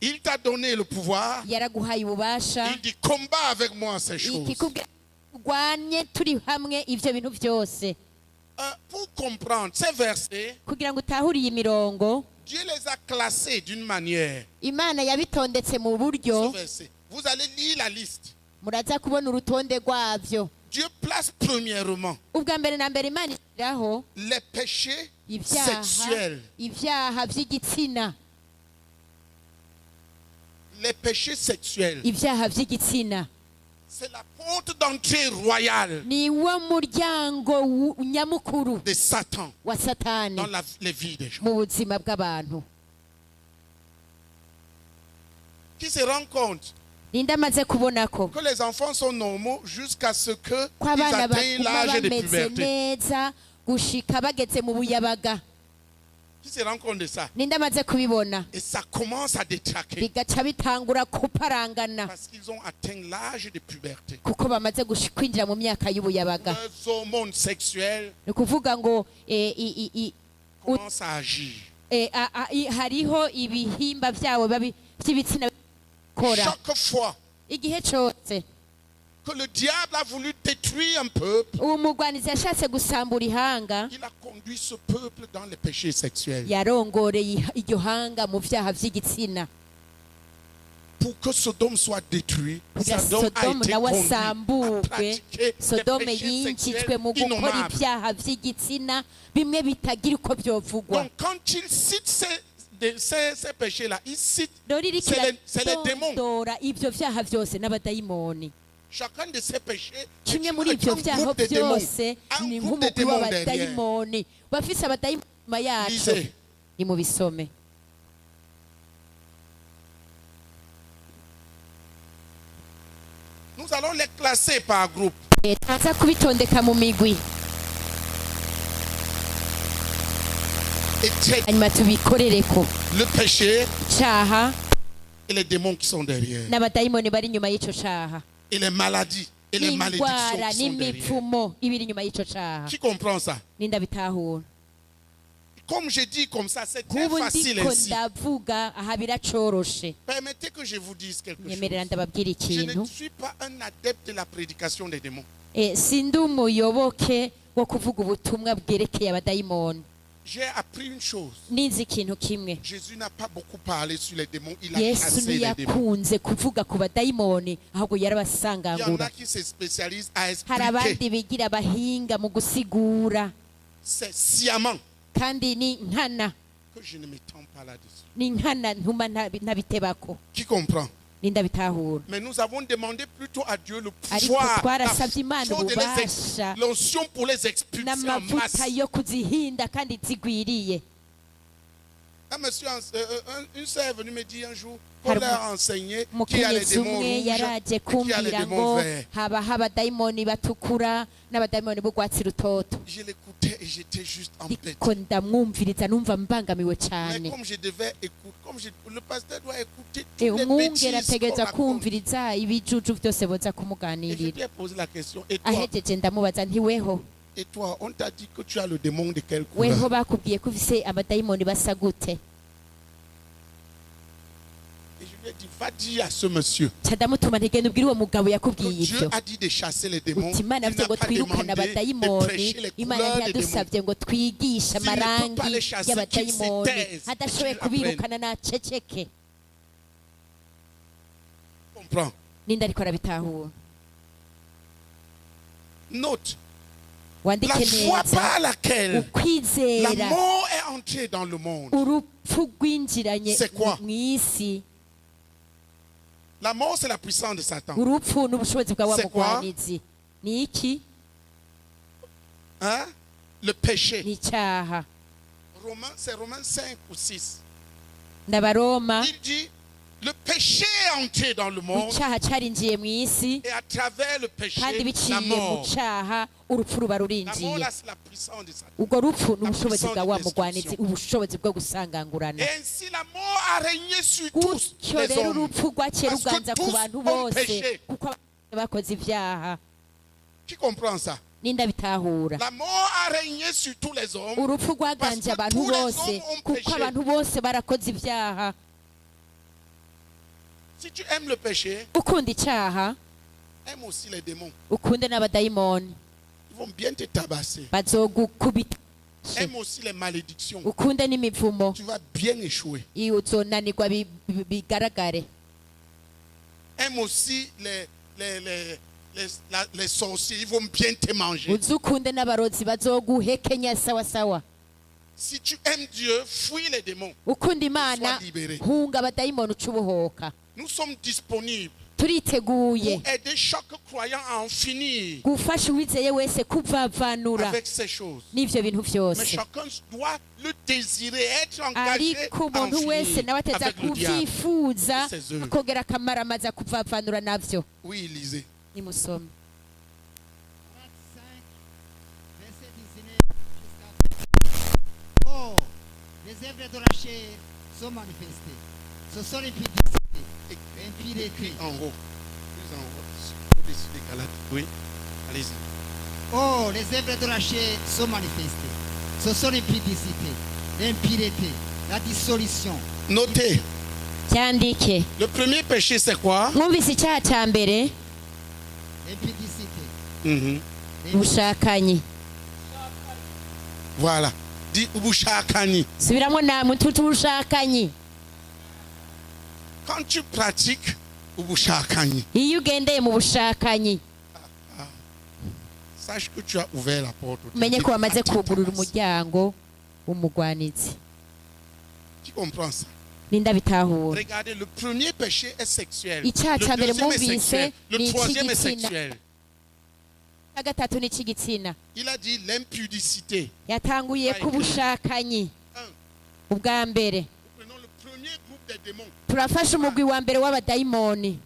Il t'a donné le pouvoir. yaraguhaye ububasha, Il dit combat avec moi ces choses. ikikubwira urwanye turi hamwe ivyo bintu byose. Pour comprendre ces versets, Kugira ngo utahure iyi mirongo, Dieu les a classés d'une manière. Imana yabitondetse mu Ce buryo verset. Vous allez lire la liste. muraza kubona urutonde rwavyo. Dieu place premièrement Ubwa mbere na mbere Imana ishyiraho les péchés ibyaha sexuels. ibyaha by'igitsina, Les péchés sexuels. ibyaha by'igitsina C'est la porte d'entrée royale ni wo muryango nyamukuru de Satan wa satani dans les vies des gens. mu buzima bw'abantu. Qui se rend compte Ninde amaze kubona ko que les enfants sont normaux jusqu'à ce qu'ils ko abana atteignent baguma l'âge de bameze puberté. neza gushika bageze mu buyabaga? Qui se rend compte de ça? Ninde amaze kubibona? Et ça commence à détraquer Bigaca bitangura kuparangana parce qu'ils ont atteint l'âge de puberté. kuko bamaze kwinjira mu myaka y'ubuyabaga. Leurs hormones sexuelles Ni ukuvuga ngo commencent à agir. hariho ibihimba byabo by'ibitsina bikora. Chaque fois Igihe cyose que le diable a voulu détruire un peuple, uwo mugwanizi yashatse gusambura ihanga, il a conduit ce peuple dans les péchés sexuels. yarongoreye iryo hanga mu byaha by'igitsina Pour que Sodome soit détruit, kugira Sodome a Sodomu été nawe conduit à asamburwe. pratiquer des Sodome péchés yinjijwe mu sexuels gukora innommables. ibyaha by'igitsina bimwe bitagira uko byovugwa. Donc quand il cite ces péchés-là, il cite Rero iriko c'est les démons. iradondora ibyo byaha byose n'abadayimoni. Chacun de ces péchés Kimwe est muri ibyo un byaha groupe de démons. byose Un ni groupe de nk'umugwi démons derrière. w'abadayimoni bafise abadayimoni inyuma yacu. Lisez. Ni mu bisome. Nous allons les classer par groupe. Turaza kubitondeka mu migwi Et check hanyuma tubikorereko. le péché Icyaha et les démons qui sont derrière. n'abadayimoni bari inyuma y'icyo cyaha, Et les maladies et les malédictions n'indwara qui sont derrière. n'imipfumo ibiri inyuma y'icyo cyaha. Qui comprend ça? Ninda bitahura. Comme je dis comme ça, c'est très Nk'ubu facile ndiko ainsi. ndavuga aha biracoroshe. Permettez que je vous dise quelque Nyemerera chose. ndababwira Je ne ikintu. suis pas un adepte de la prédication des démons. Sindi umuyoboke wo kuvuga ubutumwa bwerekeye abadayimoni. J'ai appris une chose. Ninzi ikintu kimwe. Jésus n'a pas beaucoup parlé sur les démons. Il a Yesu chassé les démons. ntiyakunze kuvuga ku badayimoni ahubwo Il y en yarabasangangura. a qui se spécialisent à Hari expliquer. abandi bigira abahinga mu gusigura, C'est sciemment kandi ni nkana que je ne m'étends pas là-dessus. ni nkana ntuma ntabitebako. Qui comprend? Ninda bitahura. Mais nous avons demandé plutôt à Dieu le Ariko pouvoir, twarasabye Imana l'onction de ububasha l'onction pour les expulser en masse. n'amavuta yo kuzihinda kandi zigwiriye. Un monsieur, une sœur est venue me dire un jour qu'on Harimo- leur a enseigné qu'il y a les umukenyezi démons umwe rouges yaraje et qu'il y a les kumbwira démons ngo verts. habaho abadayimoni batukura n'abadayimoni b'urwatsi rutoto Je l'écoutais et j'étais juste embêté. ariko ndamwumviriza numva mbangamiwe Mais cyane comme je devais écouter, le pasteur doit écouter toutes les umwungeri bêtises qu'on ategereza raconte. kumviriza ibijuju byose boza Et je kumuganirira lui ai posé la question. Et toi, ahejeje ndamubaza nti weho on t'a dit que tu as le démon de quelle weho couleur? bakubwiye ko ufise abadayimoni basa gute Et je lui ai dit, va dire à ce monsieur ca ndamutuma ntigenda ubwire uwo mugabo que yakubwiye Dieu ibyo a dit de chasser les démons. uti imana Il yavuze n'a ngo pas twirukane demandé de abadayimoni prêcher les imana couleurs des démons. ntiyadusabye ngo twigishe S'il ne peut pas amarangi les chasser, y'abadayimoni qu'il se taise, adashoboye qu'il apprenne. kubirukana naceceke Comprends? ninde ariko arabitahura Note, wandike la foi neza par laquelle la ukwizera mort est entrée dans le monde. urupfu rwinjiranye C'est quoi? mu isi La mort, c'est la puissance de Satan. urupfu n'ubushobozi bwa wa C'est quoi? mugwanizi ni iki Hein? Le péché. ni icyaha C'est Romains 5 ou 6. ndabaroma Il dit, le péché est entré dans le monde icyaha cyarinjiye mu isi et à travers le péché, kandi la biciye mu mort. cyaha urupfu ruba La mort, rurinjiye là, c'est la puissance de Satan. ubwo rupfu ni ubushobozi puissance bwa de wa destruction. mugwanizi ubushobozi bwo gusangangurana Et ainsi, la mort a régné sur tous gutyo les rero hommes. urupfu rwaciye Parce que ruganza ku tous bantu ont bose péché. kuko abantu bakoze ibyaha Qui comprend ça? ninde abitahura La mort a régné sur tous les hommes. urupfu rwaganje Parce que abantu tous les bose hommes ont kuko péché. abantu bose barakoze ibyaha Si tu aimes le péché, ukunda icyaha aime aussi les démons. ukunde n'abadayimoni Ils vont bien te tabasser. bazogukubita Aime aussi les malédictions. ukunde n'imivumo Tu vas bien échouer. iyo uzonanirwa bigaragare Aime aussi les sorciers. Ils vont bien te manger. uzi ukunde n'abarozi bazoguhekenya sawa sawa Si tu aimes Dieu, fuis les démons. ukunda imana Sois libéré. hunga abadayimoni uca ubuhoka Nous sommes disponibles turiteguye pour aider chaque croyant à en finir gufasha uwizeye wese kuvavanura avec ces choses. n'ivyo bintu Mais vyose chacun doit le désirer, être engagé ariko à en umuntu wese finir nawe ateza avec le diable. kuvyifuza Et ses œuvres. akongera akamara amaze kuvavanura navyo Oui, lisez. nimusome 25, verset 19 jusqu'à 20. Oh, les œuvres de la chair sont manifestées. Ce sont l'impudicité, l'impureté. En haut. Plus en haut. Au-dessus des Galates. Oui. Allez-y. Oh, les œuvres de la chair sont manifestées. Ce sont l'impudicité, l'impureté, la dissolution, Notez. cyandike Le premier péché, c'est quoi? mwumvise icyaha cya mbere l'impudicité, Mhm. ubushakanyi Voilà. Dis ubushakani. subiramo namwe tuti ubushakanyi Quand tu pratiques ubushakani, iyo ugendeye mu bushakanyi sache que tu as ouvert la porte. au umenye ko diable. wamaze Attends, kugurura attends. umuryango w'umugwanizi Tu comprends ça? ninde abitahura Regardez, le premier péché est sexuel. icyaha Le cya mbere deuxième est mwumvise sexuel. ni Le troisième est icy'igitsina sexuel. icya gatatu ni icy'igitsina Il a dit l'impudicité. yatanguye ku bushakanyi Un. ubwa mbere Prenons le premier groupe des démons. turafashe umugwi wa mbere w'abadayimoni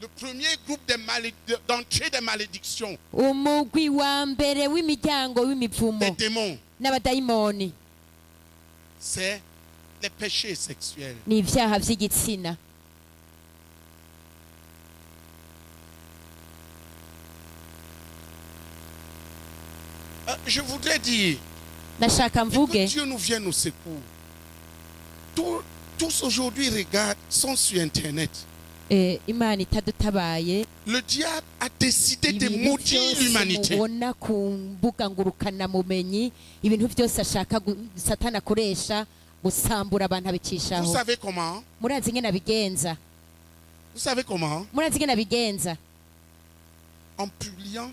Le premier groupe d'entrée des malédictions. umugwi wa mbere w'imiryango w'imivumo Des démons. n'abadayimoni C'est les péchés sexuels. ni ibyaha by'igitsina Je voudrais dire ndashaka que mvuge Dieu nous vienne au secours. Tous aujourd'hui regardent, sont sur Internet. imana itadutabaye Le diable a décidé de ibintu maudire byose l'humanité. mubona ku mbuga ngurukanabumenyi ibintu byose ashaka satana akoresha gusambura abantu Vous abicishaho savez comment? murazi ingene abigenza Vous savez comment? murazi ingene abigenza En publiant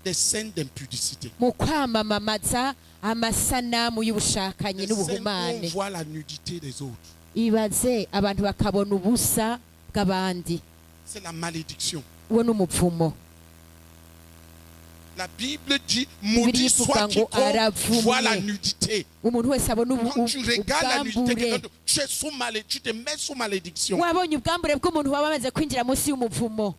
des scènes d'impudicité. mu kwamamaza amasanamu y'ubushakanyi Des scènes où on n'ubuhumane voit la nudité des autres. ibaze abantu bakabona ubusa bw'abandi C'est la malédiction. uwo ni umupfumo La Bible dit, maudit soit ivuga ngo quiconque voit la aravumwe nudité. umuntu wese abona Quand tu regardes la nudité, ubwambure tu es sous tu te mets sous malédiction. wabonye ubwambure bw'umuntu waba amaze kwinjira munsi y'umuvumo.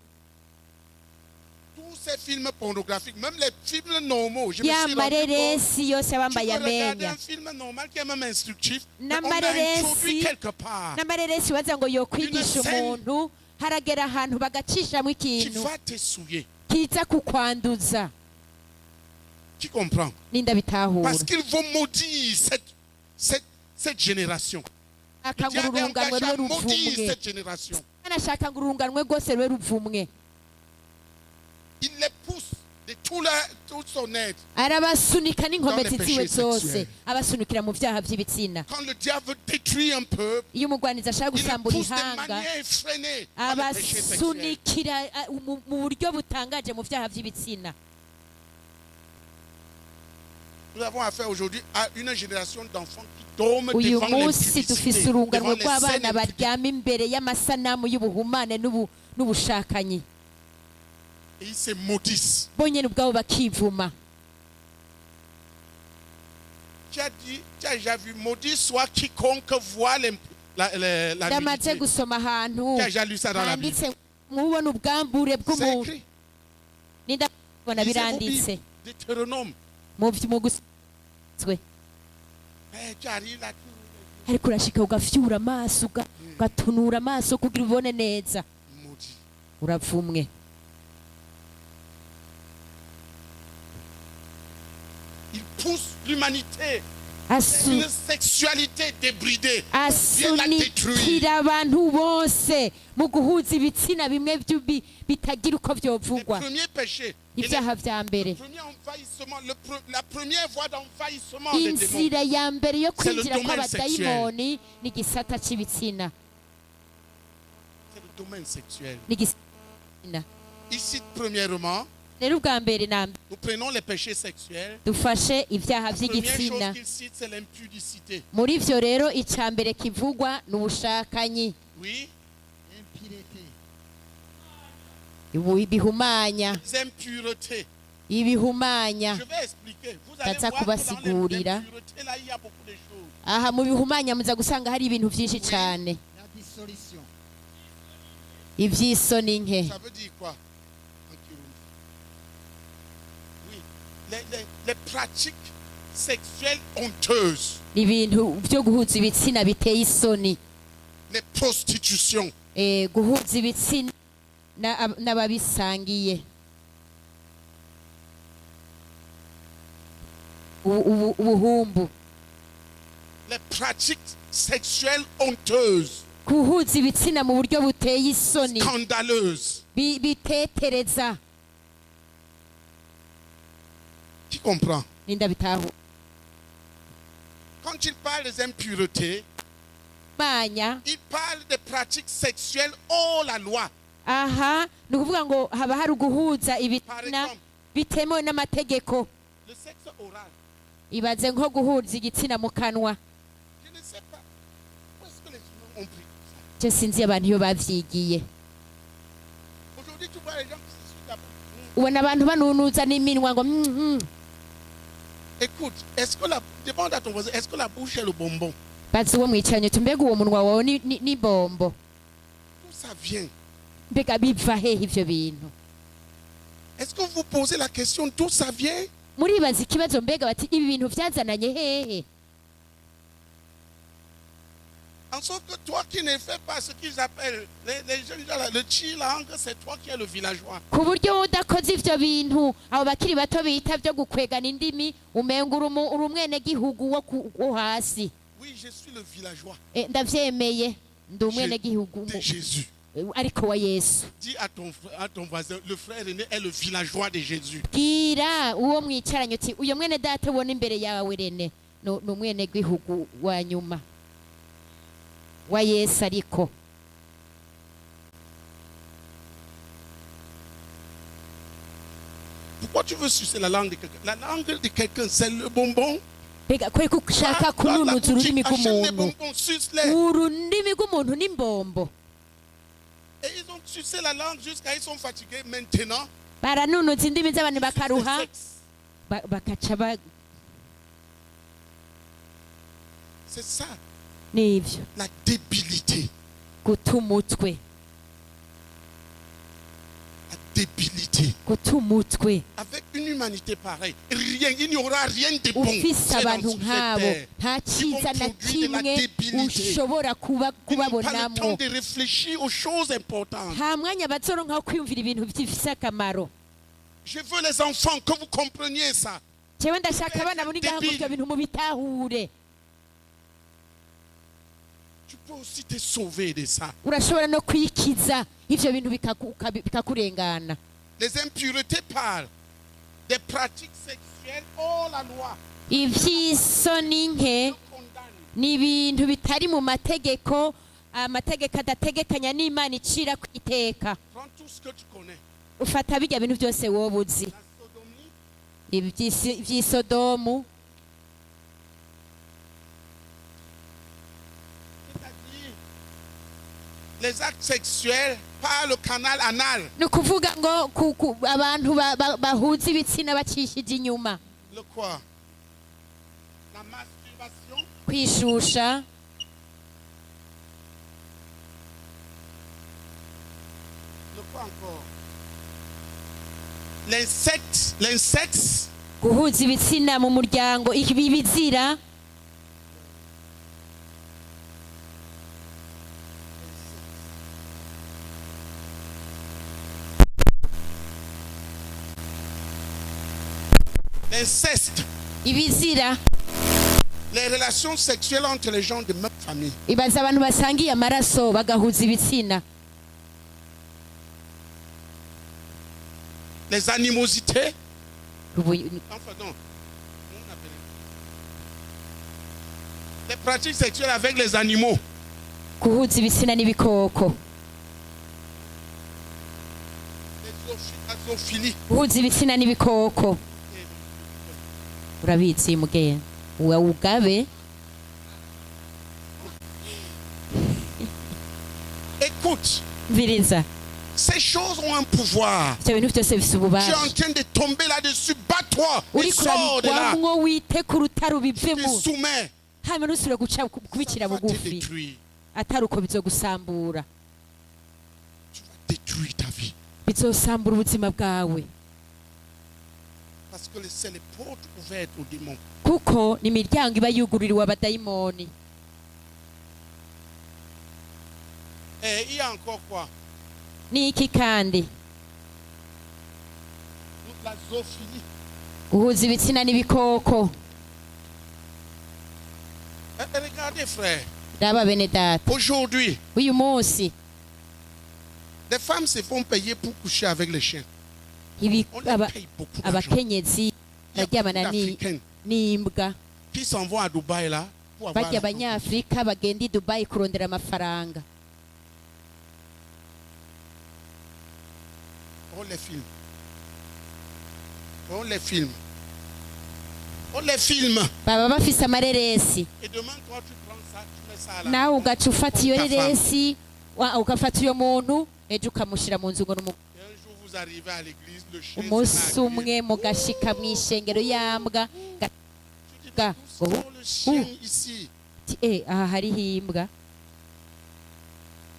Tous ces films pornographiques, même les films normaux, je me ya suis rendu compte. mareresi yose Tu abambaye peux regarder amenya un film normal qui est même instructif, mais on n'amareresi l'a introduit quelque part. n'amareresi waza ngo yokwigisha Une scène. umuntu haragera ahantu bagacishamo Tu ikintu vas te souiller. kiza kukwanduza. Tu comprends? N'indabitahura Parce qu'ils vont maudire cette génération. Le ashaka ngo diable est ururunganwe engagé rwe à maudire ruvumwe cette génération. anashaka ngo ururunganwe rwose rwe ruvumwe. Il les pousse de tout son aide. arabasunika n'inkomezi Dans les ziwe péchés zose sexuels. abasunikira mu byaha by'ibitsina. Quand le diable détruit un peuple, iyo umugwanizi ashaka il les gusambura pousse de ihanga manière effrénée dans les péchés sexuels. abasunikira mu buryo butangaje mu byaha by'ibitsina. Nous avons affaire aujourd'hui à une génération d'enfants qui dorment uyu devant munsi dufise l'impudicité, urunganwe devant les rw'abana scènes impudiques. baryama imbere y'amasanamu y'ubuhumane n'ubushakanyi Et ils se maudissent. bonyine ubwabo bakivuma. Tu as déjà vu, maudit soit quiconque voit la ndamaze nudité. gusoma ahantu Tu as déjà lu ça dans la Bible. handitse mubona ubwambure C'est bw'umuntu écrit. n'indabona Lisez vos biranditse Bibles. Deutéronome. mu guswe Tu arrives là. ariko urashika ugafyura amaso ugatunura amaso kugira ubone neza Maudit. uravumwe. Il pousse l'humanité. Asu- Une sexualité débridée. Viens la détruire. asunikira abantu bose mu guhuza ibitsina bimwe bitagira uko Les vyovugwa. premiers péchés. Et Ibyaha vya mbere, le premier envahissement, la première voie d'envahissement des démons. inzira ya mbere yo C'est le kwinjira domaine kw'abadayimoni ni igisata c'ibitsina. C'est le domaine sexuel. Ni igitsina. Ici, premièrement, Rero ubwa mbere na mbere nous prenons les péchés sexuels. dufashe ibyaha La première chose vy'igitsina. qu'il cite, c'est l'impudicité. Muri ivyo rero ica mbere kivugwa ni ubushakanyi, Oui, impureté, bihumanya, les impuretés. ibihumanya. Je vais expliquer. Vous allez Ndaza voir que dans kubasigurira. l'impureté, là, il y a beaucoup de choses. Aha mu bihumanya muza gusanga hari ibintu vyinshi cane, la dissolution, ivy'isoni nke. Ça veut dire quoi en Kirundi? Oui, les pratiques sexuelles honteuses, ibintu byo guhuza ibitsina biteye isoni, les prostitutions, guhuza ibitsina n'ababisangiye, ubuhumbu, les pratiques sexuelles honteuses, guhuza ibitsina mu buryo buteye isoni, scandaleuses. bitetereza. Qui comprend? N'indabitaho Quand il parle des impuretés, manya il parle des pratiques sexuelles hors la loi. aha ni ukuvuga ngo haba hari uguhuza Par ibitsina exemple, bitemewe n'amategeko. le sexe oral. Ibaze nko guhuza igitsina mu kanwa. Je ne sais pas. Où est-ce que les humains ont pris ça? Je sinzi abantu iyo bavyigiye. Aujourd'hui, tu vois les gens qui se suivent la bouche. Ubona abantu banunuza n'iminwa ngo Écoute, est-ce que demande à ton voisin, est-ce que la bouche est le bonbon? bazi uwo mwicaranye uti mbega uwo munwa wawe ni bombo, D'où ça vient? mbega biva hehe ivyo bintu? Est-ce que vous posez la question d'où ça vient? Muribaza ikibazo mbega bati ibi bintu vyazananye hehe? En sorte que toi qui ne fais pas ce qu'ils appellent, les jeunes gens là, le chi-langue, c'est toi qui es le villageois. Ku buryo udakoze ivyo bintu abo bakiri bato bita vyo gukwegana indimi umenga uri umwenegihugu wo hasi. Oui, je suis le villageois Ndavyemeye ndi umwenegihugu de Jésus. ariko wa Yesu. Dis à ton voisin, le frère aîné est le villageois de Jésus. Bwira uwo mwicaranye uti uyo mwene data ubona imbere yawe Rene ni umwenegihugu wa nyuma wa Yesu ariko. Pourquoi tu veux sucer la langue de quelqu'un? La langue de quelqu'un, c'est le bonbon. Mbega kwereka ushaka Va dans la kununuza ururimi boutique, achète les rw'umuntu. bonbons, suce-les. Ururimi rw'umuntu n'imbombo. Et ils ont sucé la langue jusqu'à ils sont fatigués. Maintenant, baranunuza indimi z'abantu Le bakaruha sexe. bakaca C'est ça, n'ivyo la débilité. guta umutwe La débilité. guta umutwe Avec une humanité pareille, rien, il n'y aura rien de bon ufise fait dans abantu cette nk'abo terre. nta cyiza na produire de la kimwe débilité. ushobora Ils n'ont pas le kubabonamo temps de réfléchir aux choses importantes. nta mwanya bazoronka wo kwiyumvira ibintu bifise akamaro Je veux les enfants que vous compreniez ça. jewe ndashaka abana muri ngaha ngo Débile. ivyo bintu mubitahure Tu peux aussi te sauver de ça. urashobora no kwikiza ivyo bintu bikakurengana Les impuretés parlent des pratiques sexuelles hors la loi. ivy'isoni nke Condamne. ni ibintu bitari mu mategeko amategeko adategekanya n'imana icira ku iteka Prends tout ce que tu connais. ufata bijya bintu byose wowe uzi La sodomie, ivy'isodomu c'est-à-dire les actes sexuels par le canal anal. ni ukuvuga ngo abantu bahuza ibitsina bacishije inyuma Le quoi? La masturbation, kwishusha le quoi encore? L'insecte, guhuza ibitsina mu muryango ibizira l'inceste, ibizira les relations sexuelles entre les gens de même famille. ibaza abantu basangiye amaraso bagahuza ibitsina Les animosités. Ubu- Enfin, non. On appelle- Les pratiques sexuelles avec les animaux. guhuza ibitsina n'ibikoko Les zoophilies. guhuza ibitsina n'ibikoko urabizi mugeni ugabe Écoute, mviriza ces choses ont un pouvoir. ibyo bintu byose bifite Tu es en ububasha train de tomber là-dessus. Bats-toi et uri sors de là. kurabigwamwo wite ku rutare Tu te ubivemo soumets. hanyuma ntusubire guca kubicira Ça va te bugufi détruire. atari uko bizogusambura Tu vas détruire ta vie. bizosambura ubuzima bwawe Parce que c'est les portes ouvertes aux démons. kuko ni imiryango iba yugururiwe abadayimoni Et il y a encore quoi? ni iki kandi La zoophilie. guhuza ibitsina n'ibikoko Regardez, frère. raba bene data Aujourd'hui, uyu munsi les femmes se font payer pour coucher avec les chiens. ibi- On les aba- paye beaucoup d'argent. abakenyezi Il y a beaucoup baryamana d'Africaines n'imbwa qui s'en vont à Dubaï là pour avoir barya la abanyafurika bagenda i dubayi kurondera amafaranga On les filme. On les filme. On les filme. baba bafise amareresi Et demain, toi, tu prends ça, tu mets ça là. nawe ugaca ufata iyo Ta femme. reresi ugafata uyo muntu ejo ukamushyira mu nzu ngo Et un jour, vous arrivez à l'église, le chien umunsi se met à crier. umwe mugashika mu ishengero y'ambwa Tu dis, mais où sont le chien ici? aha hariho imbwa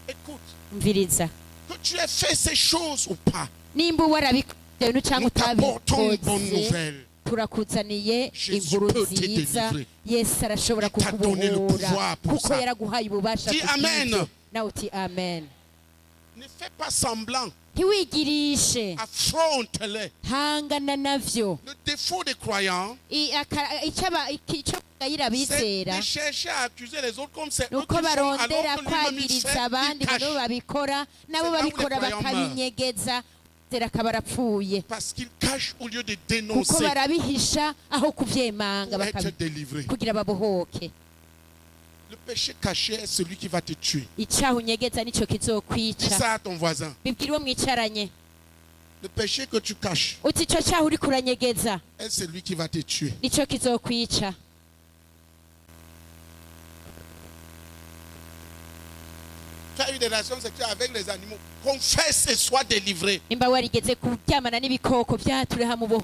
Écoute, mviriza que tu aies fait ces choses ou pas, nimba warabikoze ibintu cyangwa nous t'apportons une bonne utabikoze nouvelle. turakuzaniye Jésus inkuru peut te nziza délivrer. yesu arashobora Il t'a donné le kukubohora pouvoir pour kuko ça. yaraguhaye ububasha Dis amen. kubw'ibyo. nawe uti amen Ne fais pas semblant. ntiwigirishe Affronte-les. hangana navyo Le défaut des croyants, icyo bwayira c'est bizera de chercher à accuser les autres comme c'est eux nuko qui font, barondera alors que lui-même il kwagiriza fait, abandi il bano cache. babikora nabo C'est là où babikora les croyants bakabinyegeza zera akaba arapfuye Parce qu'ils cachent au lieu de kuko dénoncer barabihisha aho kuvyemanga pour être délivrés. kugira babohoke Le péché caché est celui qui va te tuer. icyaha unyegeza nicyo Dis kizokwica ça à ton voisin. bibwira uwo mwicaranye Le péché que tu caches uti icyo cyaha uri kuranyegeza est celui qui va te tuer. nicyo kizokwica tu as eu des relations sexuelles avec les animaux, confesse et sois délivré. nimba warigeze kuryamana n'ibikoko byatureha mu bo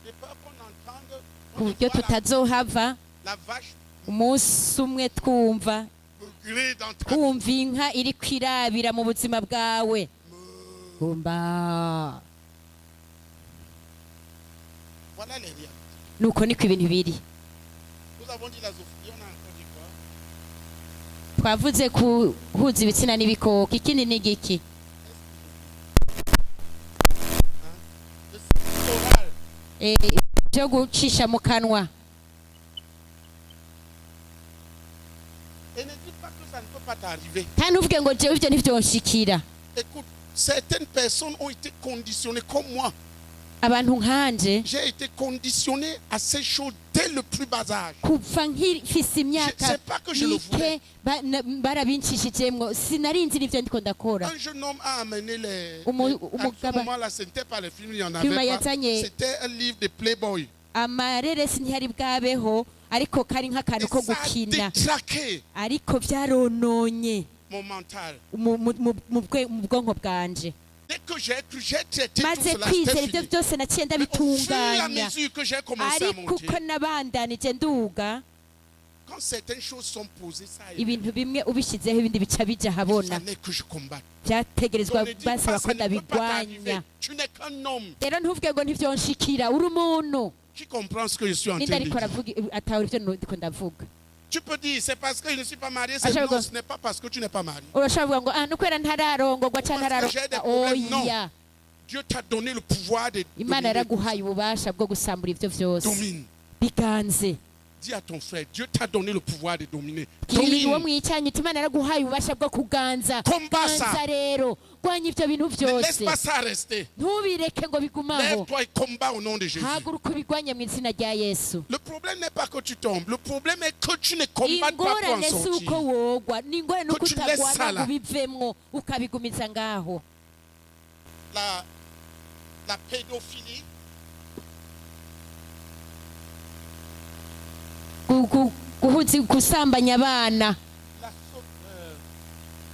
J'ai peur qu'on entende, ku on buryo voit tutazohava la vache umunsi umwe twumva maugréer dans ta vie. kumva inka iri kwirabira mu buzima bwawe kumba Voilà les réalités. nuko niko ibintu biri Nous avons dit la zoophilie, on a encore dit quoi? twavuze kuhuza ibitsina n'ibikoko ikindi ni igiki Le sexe oral. byo gucisha mu kanwa Et ne dis pas que ça ne peut pas t'arriver. kandi uvuge ngo jewe ibyo ntibyonshikira Écoute, certaines personnes ont été conditionnées comme moi. abantu nkanje J'ai été conditionné à ces choses dès le plus bas âge. kuva nkifise imyaka C'est pas que je le voulais. mike barabincishijemwo sinarinzi n'ivyo ndiko ndakora Un jeune homme a amené les... À ce umugabo moment-là, ce n'était pas les films, il n'y en Film avait pas. yazanye- C'était un livre de Playboy. amareresi ntiyari bwabeho ariko kari nk'akantu Et ko ça a gukina détraqué ariko byarononye mon mental. mu bwonko bwanje Dès que j'ai cru, j'ai traité tout maze cela, kwizera c'était ibyo fini. byose naciye Mais au fur et à ndabitunganya mesure que j'ai commencé à ariko monter, uko nabandanije nduga quand certaines choses sont posées, ça a ibintu bimwe ubishyizeho ibindi bica bijya il ahabona fallait que je combatte. byategerezwa Donc ne dis basaba pas, ko ça ne peut pas ndabigwanya t'arriver. Tu n'es qu'un homme rero ntuvuge ngo ntibyonshikira uri umuntu qui comprend ce que je suis en ninde train de ariko dire. aravuga atahura ibyo ndiko ndavuga Tu peux dire, c'est parce que je ne suis pas marié, c'est Achava non, ngo- ce n'est pas parce que tu n'es pas marié. urashobora kuvuga ngo nukwera ntararongorwa cyangwa Parce que j'ai des ntararongorwa problèmes. Non. oya Dieu t'a donné le pouvoir de imana dominer. yaraguhaye ububasha bwo gusambura ibyo byose Domine. biganze Dis à ton frère, Dieu t'a donné le pouvoir de dominer. kiri uwo Domine. mwicanyi uti imana yaraguhaye ububasha bwo kuganza Combat ça. ganza rero gwanya ibyo bintu Ne laisse byose pas ça rester. ntubireke ngo bigumaho Lève-toi et combat au nom de Jésus. haguruka ubigwanye mu izina rya yesu Le problème n'est pas que tu tombes. Le problème est que tu ne combattes pas pour en ingorane si uko sortir. wogwa ni ingorane uko Que tu laisses ça utagwana là. ngo ubivemwo ukabigumiza ngaho La pédophilie, gusambanya abana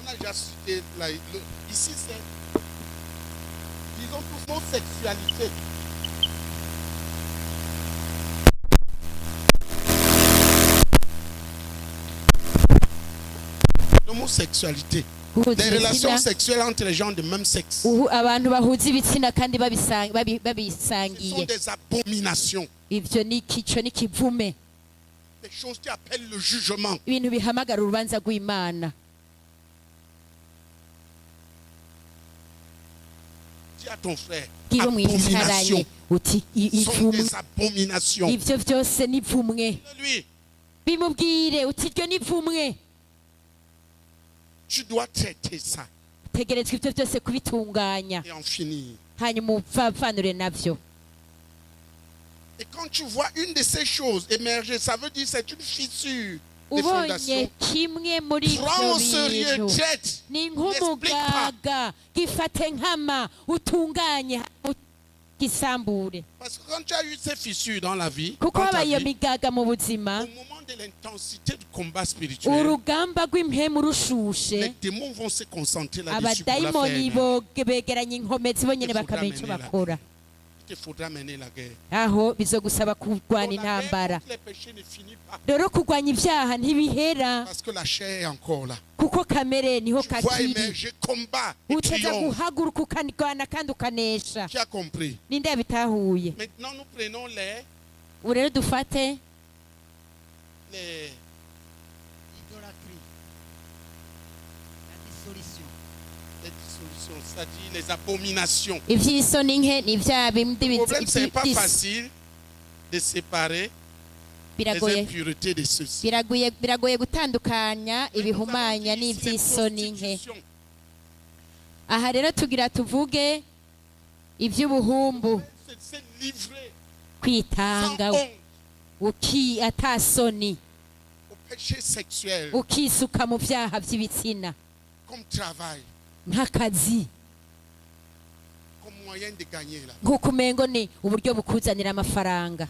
on a déjà cité, ici c'est, disons tous l'homosexualité. L'homosexualité. guhuza Les relations ibitsina sexuelles entre les gens de même sexe. abantu bahuza ibitsina kandi Ce babisangiye sont des abominations. ivyo ni ico ni kivume Des choses qui appellent le jugement. ibintu bihamagara urubanza rw'imana Dis à ton frère, bwira umwicaranye abominations. uti Ce sont ivumwe des abominations. ivyo byose ni ivumwe Lui, bimubwire uti iryo ni ivumwe tu dois traiter ça tegerezwa ivyo byose kubitunganya et en finir. hanyuma upfapanure navyo Et quand tu vois une de ces choses émerger, ça veut dire que c'est une fissure des ubonye fondations. kimwe muri Prends au ivyo sérieux, bintu traite. ni N'explique pas. nk'umugaga gifate nkama utunganye gisambure Parce que quand tu as eu ces fissures dans la vie, kuko dans ta habaye iyo vie, migaga mu buzima au moment de l'intensité du combat spirituel, urugamba rw'impemu rushushe les démons vont se concentrer là-dessus pour la abadayimoni faire. begeranya inkomezi bonyine Il faudra bakamenya icyo mener la bakora Il te faudra mener la guerre. aho bizogusaba kurwana Donc, la guerre intambara contre les péchés ne finit pas. rero kurwanya ibyaha ntibihera Parce que la chair est encore là. kuko kamere niho Tu vois kakiri émerger combat et uteza triomphe. guhaguruka ukarwana kandi ukanesha Qui a compris? ninde yabitahuye Maintenant, nous prenons ubu rero dufate les Idolâtrie. La dissolution. dissolutions, c'est-à-dire les abominations. iby'isoni nke ni bya bindi Le problème, ce n'est pas facile de séparer les biragoye impuretés de ceci. biragoye gutandukanya Mais nous ibihumanya avons dit ici les n'iby'isoni nke prostitutions. aha rero tugira tuvuge iby'ubuhumbu C'est livré sans kwitanga honte atasoni au péché sexuel ukisuka mu byaha by'ibitsina comme travail, nk'akazi comme moyen de gagner là. nk'uko umengo ni uburyo bukuzanira amafaranga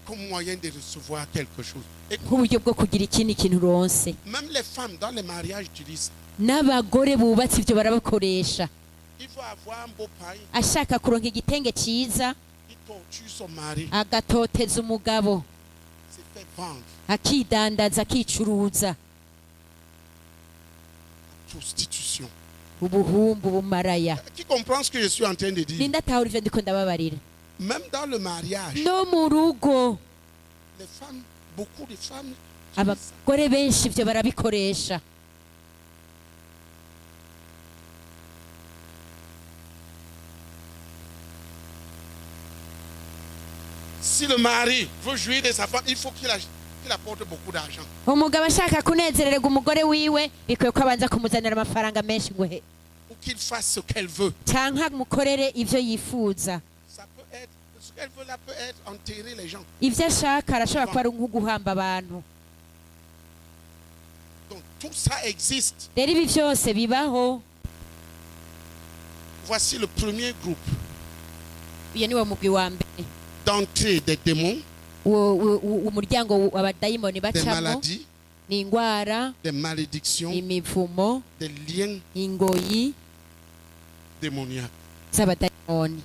comme moyen de recevoir quelque chose. Et nk'uburyo bwo kugira ikindi kintu uronse. même les femmes dans les mariages utilisent. N'abagore bubatse ibyo barabakoresha. Il faut avoir un beau pain. Ashaka kuronka igitenge cyiza Il torture son mari. agatoteza umugabo, Se fait vendre. akidandaza, akicuruza. Prostitution. Ubuhumbu, bumaraya. Qui comprend ce que je suis en train de dire? Ninde atahura ivyo ndiko ndababarira? Même dans le mariage, No mu rugo les femmes, beaucoup de femmes utilisent ça. abagore benshi ivyo barabikoresha. Si le mari veut jouir de sa femme, il faut qu'il apporte beaucoup d'argent. Umugabo ashaka kunezererwa umugore wiwe bikwiye ko abanza kumuzanira amafaranga menshi ngo he, Ou qu'il fasse ce qu'elle veut. canke amukorere ivyo yifuza. Ça peut être, ce qu'elle veut là peut être enterrer les gens. Ivyo ashaka arashobora kuba ari nko guhamba abantu. Donc tout ça existe. Rero ibi vyose bibaho. Voici le premier groupe Iyo niwo mugwi wa mbere, d'entrée des démons, umuryango w'abadayimoni des bacamo, maladies, ni ingwara, des malédictions, imivumo, des liens ingoyi démoniaques. z'abadayimoni.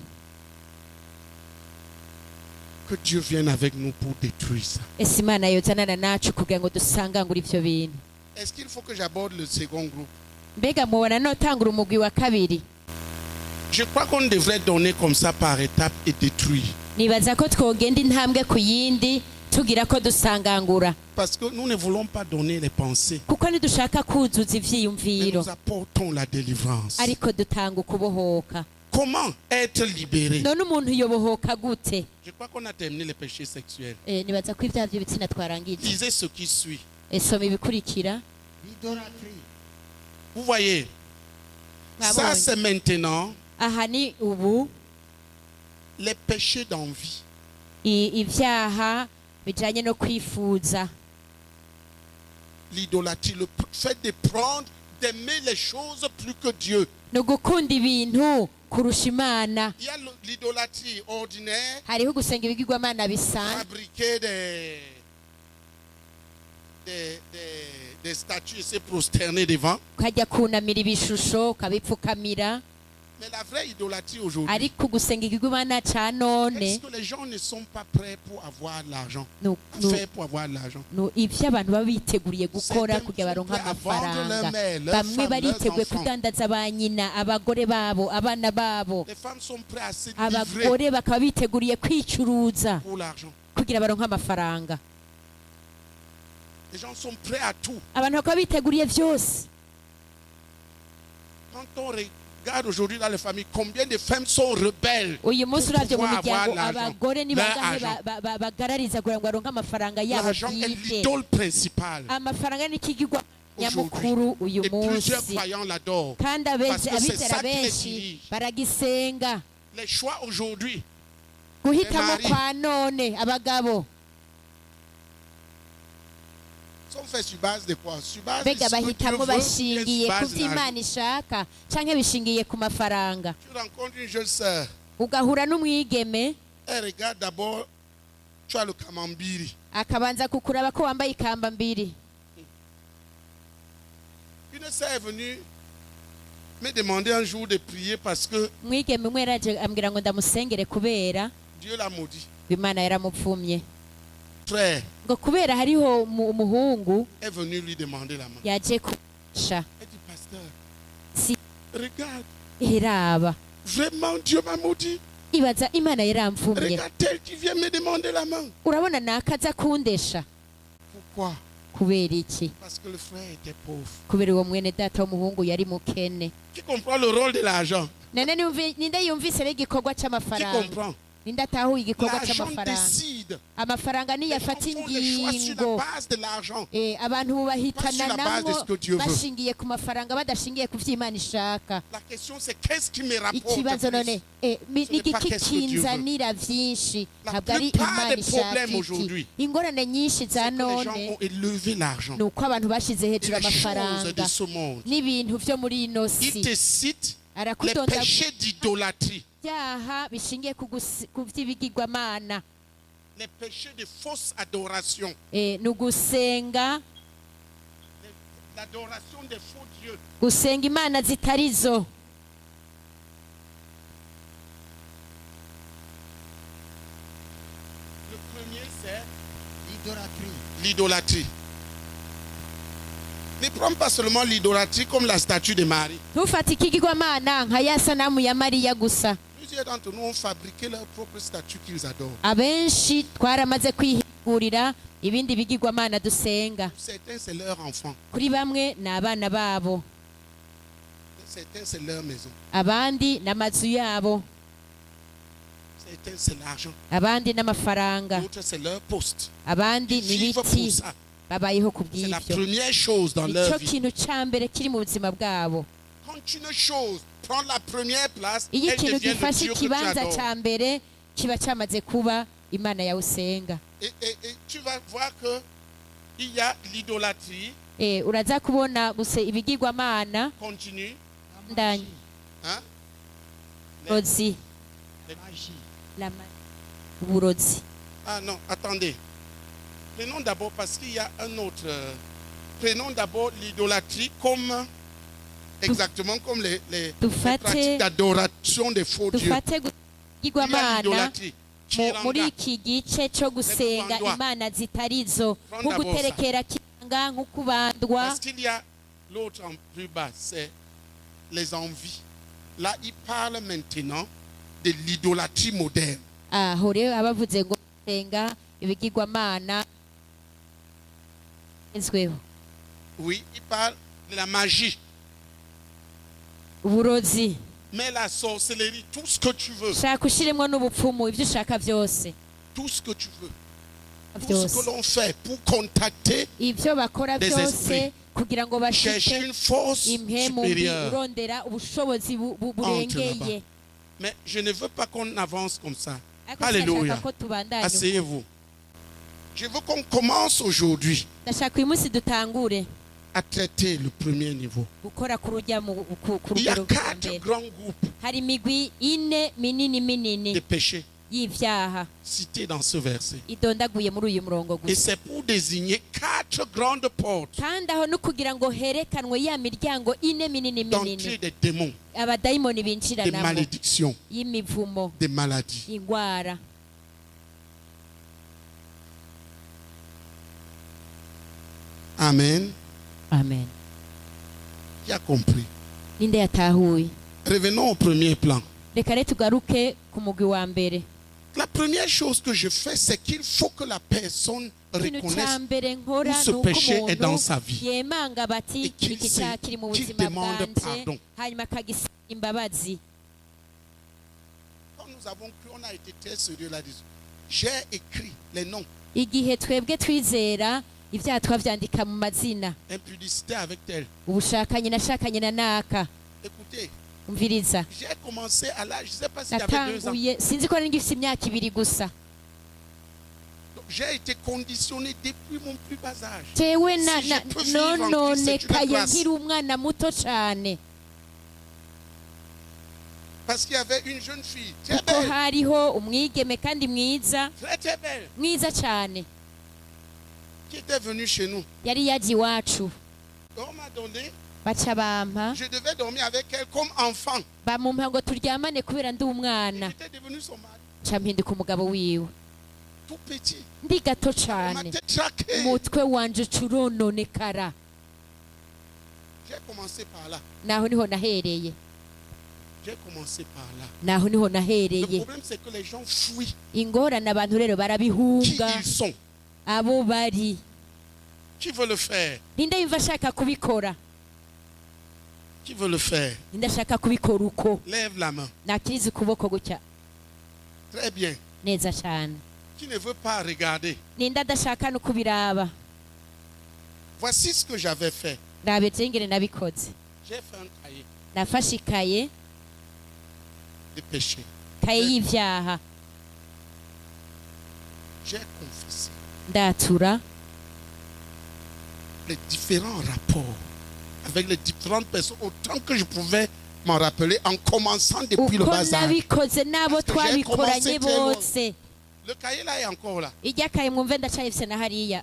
Que Dieu vienne avec nous pour détruire ça. Ese Imana yozanana nacu kugira ngo dusangangure ivyo bintu. Est-ce qu'il faut que j'aborde le second groupe? Mbega mubona notangura umugwi wa kabiri? Je crois qu'on devrait donner comme ça par étapes et détruire. Nibaza ko twogenda intambwe ku yindi tugira ko dusangangura, Parce que nous ne voulons pas donner les pensées, kuko ntidushaka kuzuza mais ivyiyumviro, nous apportons la délivrance. ariko dutanga ukubohoka. Comment être libéré? None umuntu yobohoka gute? Je crois qu'on a terminé les péchés sexuels. Nibaza ko ibyaha by'ibitsina twarangije. Lisez ce qui suit. Soma ibikurikira. L'idolâtrie. Vous voyez, ça Mwabonye? c'est maintenant Aha ni ubu les péchés d'envie. ibyaha bijanye no kwifuza, L'idolâtrie, le fait de prendre, d'aimer les choses plus que Dieu. no gukunda ibintu kurusha Imana. Il y a l'idolâtrie ordinaire, Hariho gusenga ibigirwamana bisanzwe, fabriquer des statues et se prosterner devant. ukajya kunamira ibishusho ukabipfukamira. Mais la vraie idolâtrie aujourd'hui, Ariko gusenga igigwamana ca none est-ce que les gens ne sont pas prêts pour avoir de l'argent? no Faire pour avoir de l'argent. ivyo abantu baba biteguriye gukora Certains kugira sont baronke prêts à vendre amafaranga. leur mère, leurs Bamwe femmes, bariteguye leurs enfants. kudandaza ba nyina, abagore babo, abana babo. Les femmes sont prêtes à se livrer Abagore bakaba biteguriye kwicuruza pour l'argent. kugira baronke amafaranga. Les gens sont prêts à tout. Abantu bakaba biteguriye vyose. Quand on regarde aujourd'hui dans les familles, combien de femmes sont rebelles Uyu munsi pour uravye mu pouvoir avoir miryango l'argent. abagore ni Leur bangahe argent. bagarariza kugira ngo baronke amafaranga yabo L'argent est bwite. l'idole principale. Amafaranga ni ikigirwa Aujourd'hui. nyamukuru uyu Et plusieurs munsi, croyants l'adorent. kandi Parce que c'est abizera ça qui les benshi dirige. baragisenga. Les choix aujourd'hui, Guhitamo Mari. kwa none abagabo sont faits sur base de quoi? Sur base de mbega ce que Dieu bahitamo veut, ou bien bashingiye sur ku base de vyo l'argent. Imana ishaka canke bishingiye ku mafaranga. Tu rencontres une jeune sœur, Ugahura n'umwigeme elle regarde d'abord, tu as le camembiri. akabanza kukuraba ko wambaye ikamba mbiri. Une sœur est venue me demander un jour de prier parce que Umwigeme umwe yaraje ambwira ngo ndamusengere kubera Dieu l'a maudit. Imana yaramupfumye, Frère ngo kubera hariho umuhungu est venu lui demander la main. yaje kumusha. Elle dit, pasteur, Si regarde, iraba vraiment Dieu m'a maudit. ibaza Imana yaramfumye, Regarde tel qui vient me demander la main. urabona nakaza kundesha. Pourquoi? Kubera iki? Parce que le frère était pauvre. Kubera uwo mwene data w'umuhungu yari mukene. Qui comprend le rôle de l'argent? None ninde yumvise rero igikorwa Qui c'amafaranga? comprend? Ninde atahuye igikorwa L'argent c'amafaranga? décide. Amafaranga niyo Les gens afata font des choix sur la ingingo. base de l'argent. Abantu Pas bahitana sur la base de namwo ce que Dieu veut. bashingiye ku mafaranga badashingiye ku vyo Imana ishaka. La question c'est qu'est-ce qui me rapporte Ikibazo none plus? ni Ce n'est pas igiki qu'est-ce que Dieu kinzanira vyinshi, La ntabwo ari plupart Imana des ishaka problèmes iki. aujourd'hui, Ingorane nyinshi za C'est que les gens none ont élevé l'argent. ni uko abantu bashize Et hejuru les choses amafaranga de ce monde. n'ibintu vyo muri ino Il si. te cite les Arakudonda péchés d'idolâtrie. ibyaha bishingiye ku vy'ibigirwamana. les péchés de fausse adoration, ni ugusenga l'adoration des faux dieux. gusenga imana zitari zo. Le premier, c'est L'idolâtrie. l'idolâtrie. Ne prends pas seulement l'idolâtrie comme la statue de Marie. ntufate ikigirwamana nka ya sanamu ya mariya gusa. Plusieurs d'entre nous ont fabriqué leur propre statue qu'ils adorent. abenshi twaramaze kwihigurira ibindi bigirwamana dusenga. Certains, c'est leur enfant. kuri bamwe ni abana babo, Certains, c'est leur maison. abandi n'amazu yabo, Certains, c'est l'argent. abandi n'amafaranga, D'autres, c'est leur poste. abandi Ils ni vivent pour ibiti ça. babayeho ku C'est la bw'ibyo. première chose dans nicyo leur vie. kintu cya mbere kiri mu buzima bwabo. Quand une chose prend la première place, iyo elle ikintu devient le gifashe Dieu que tu ikibanza adores. cya mbere kiba cyamaze kuba imana yawe usenga. Et tu vas voir que il y a l'idolâtrie uraza kubona gusa ibigirwamana continue. La ndani Hein? uburozi magie. uburozi. Ah non, attendez. Prenons d'abord, parce qu'il y a un autre. Prenons d'abord l'idolâtrie comme. Exactement comme les pratiques d'adoration des faux dieux. dufate Il y a igirwamana l'idolâtrie. muri Chiranga. iki gice cyo gusenga kubandwa. imana zitari zo, Prends nko d'abord guterekera kiranga, nko kubandwa. Parce qu'il y a l'autre en plus bas, c'est les envies. Là, il parle maintenant de l'idolâtrie moderne. aho rero abavuze ngo gusenga ibigirwamana ezweho, Oui, il parle de la magie. uburozi. Mais la sorcellerie, tout ce que tu veux, shaka ushiremo n'ubupfumu, ibyo ushaka byose tout ce que tu veux, tout ce byose, que l'on fait pour contacter, ibyo bakora des byose esprits. kugira ngo chercher bashike une force impemu mbi, supérieure. urondera ubushobozi burengeye. Mais je ne veux pas qu'on avance comme ça. Ariko Alléluia. ndashaka ko tubandanya. Asseyez-vous. Je veux qu'on commence aujourd'hui ndashaka uyu munsi dutangure à traiter le premier niveau. gukora ku Il y a rugero rwa 4 mbere. grands groupes hari imigwi ine minini minini de péchés y'ivyaha cités dans ce verset. idondaguye muri uyu murongo Et gusa, c'est pour désigner 4 grandes portes kandi aho no kugira ngo herekanwe ya miryango ine minini d'entrée minini des démons, abadayimoni des binjiranamo, malédictions, y'imivumo, des maladies. ingwara. Amen. Amen. Qui a compris? ninde yatahuye? Revenons au premier plan. reka rero tugaruke ku mugwi wa mbere. La première chose que je fais, c'est qu'il faut que la personne ikintu cya reconnaisse mbere nkora où ce ni uko péché est dans umuntu sa vie. yemanga bati Et qu'il iki se- cyaha kiri mu qu'il buzima demande bwanje, pardon. hanyuma akagisaba imbabazi. Quand nous avons cru, on a été très sérieux là-dessus. J'ai écrit les noms. igihe twebwe twizera ibyaha twabyandika mu mazina. Impudicité avec tel. ubushakanye nashakanye na naka. Écoutez, umviriza, j'ai commencé à l'âge, je ne sais pas s'il y avait 2 ans. natanguye sinzi ko nari ngifite imyaka 2 gusa. Donc, j'ai été conditionné depuis mon plus bas âge. jewe Si je peux vivre en Christ, c'est une nononekaye grâce. nkiri umwana muto cyane, Parce qu'il y avait une jeune fille, très kuko belle, hariho umwigeme kandi mwiza, très très belle, mwiza cyane, qui était venue chez nous. yari yaje iwacu. Donc, on m'a donné, baca bampa, je devais dormir avec elle comme enfant. bamumpa ngo turyamane kubera ndi umwana. J'étais devenu son mari, ca mpinduka umugabo wiwe, tout petit. ndi gato Ma cyane, tête traquée. umutwe wanje urononekara. J'ai commencé par là. naho niho nahereye, J'ai commencé par là. naho niho Le nahereye. problème, c'est que les gens fuient ingorane abantu rero qui barabihunga, ils sont. abo bari. Qui veut le faire? ninde yumva ashaka kubikora? Qui veut le faire? ninde ashaka kubikora uko? Lève la main. nakiriza ukuboko gutya Très bien. neza cyane. Qui ne veut pas regarder? ninde adashaka no kubiraba? Voici ce que j'avais fait. rabe ingene nabikoze. J'ai fait un cahier nafashe ikaye, de péché. kaye y'ivyaha, J'ai confessé ndatura les différents rapports avec les différentes personnes autant que je pouvais m'en rappeler en commençant depuis le uko bas âge. nabikoze n'abo Parce que j'ai twabikoranye commencé très loin. bose. Le cahier là est encore là. iryakaye mwumve ndacayifise na hariya.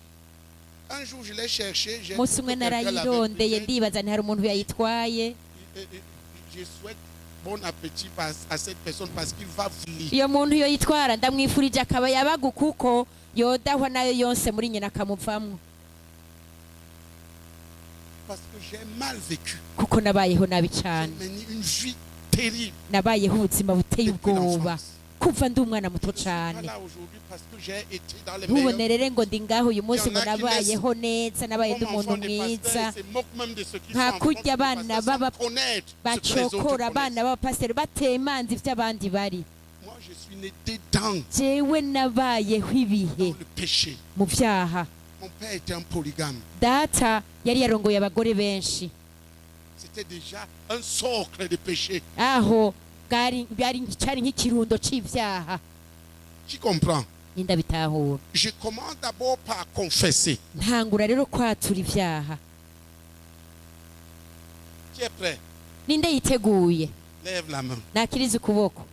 Un jour, je l'ai cherché. J'ai Umunsi umwe narayirondeye ndibaza nti hari umuntu yayitwaye. Je souhaite bon appétit à cette personne parce qu'il va voulir. Iyo muntu yoyitwara ndamwifurije akaba yabagu kuko yodahwa nayo yonse muri nyina akamuvamwo. Parce que j'ai mal vécu. Kuko nabayeho nabi cyane. J'ai mené une vie terrible. Nabayeho ubuzima buteye Depuis ubwoba. l'enfance. Kuva ndi umwana muto Je suis pas cyane. là aujourd'hui parce que j'ai été dans les ntubone meilleurs. rero ngo ndi ngaho uyu munsi Il y en ngo a qui nabayeho neza nabaye ndi Comme umuntu enfants des mwiza pasteurs, ils se moquent même de ceux qui sont nta en France, kurya des abana pasteurs, sans baba connaître ce que les autres bacokora abana connaissent. b'abapasiteri batemanza ibyo abandi bari. Moi, je suis né dedans, jewe nabayeho ibihe dans le péché. mu byaha. Mon père était un polygame. Data yari yarongoye abagore benshi, C'était déjà un socle de péché. aho cyari nk'ikirundo c'ivyaha. Qui comprend? Ndabitahura. Je commence d'abord par confesser. Ntangura rero kwatura ivyaha. Qui est prêt? Ninde yiteguye? Lève la main. Nakiriza ukuboko.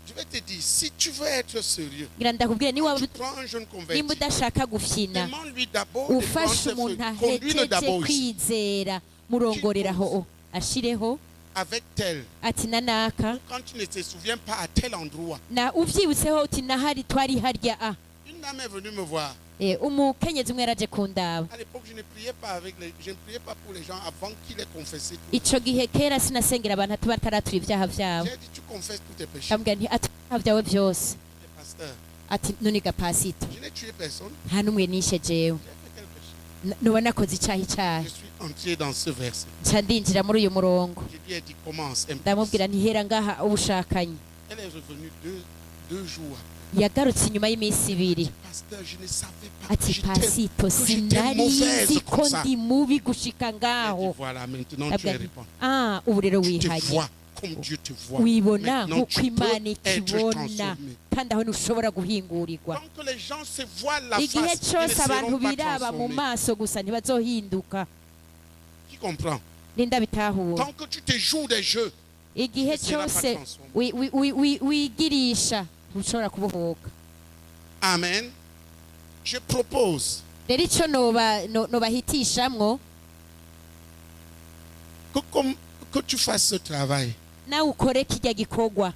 Je vais te dire, si tu veux être sérieux, Ngira ndakubwira quand tu prends un jeune converti, nimba udashaka gufyina demande-lui d'abord de prendre ufashe ses umuntu feuilles. Conduis-le ahejeje d'abord ici. kwizera murongoreraho ashireho Avec tel. ati nanaka Quand tu ne te souviens pas à tel endroit. na uvyibutseho uti nahari twari harya a. Une dame est venue me voir. Umukenyezi umwe yaraje kundaba. À l'époque, je ne priais pas je ne priais pas pour les gens avant qu'ils aient confessé tout. Ico gihe kera sinasengera abantu ati bataratura ivyaha vyabo. J'ai dit, tu confesses tous tes péchés. Ndamubwira nti ati ibyaha vyawe vyose. Les pasteurs, Ati nuniga pasito je n'ai tué personne. nta n'umwe nishe jewe. J'ai fait quel péché? Noba nakoze icaha icaha. Je suis entré dans ce verset. Nca ndinjira muri uyu murongo. Je lui ai dit, commence un peu. Ndamubwira nti hera ngaha ubushakanye. Elle est revenue deux jours après. Yagarutse inyuma y'iminsi ibiri. Pasteur, je ne savais pas Ati que pasito j'étais sinari mauvaise nzi comme ko ça. ndi mubi gushika Elle dit, ngaho. voilà, maintenant tu es répondu. Ubu rero Tu te wihanye vois comme Dieu te voit. wibona Maintenant, nk'uko tu peux imana être ikibona transformé. kandi aho ntushobora guhingurirwa. Tant que les gens se voient la igihe face, ils ne cyose abantu seront pas biraba mu transformés. maso gusa ntibazohinduka. Qui comprend? Linda bitahura. Tant que tu te joues des jeux, Igihe ne sera pas cyose transformé. wigirisha ntushobora kubohoka. Amen. Je propose Rero icyo nobahitishamwo que tu fasses ce travail. nawe ukore kijya gikorwa.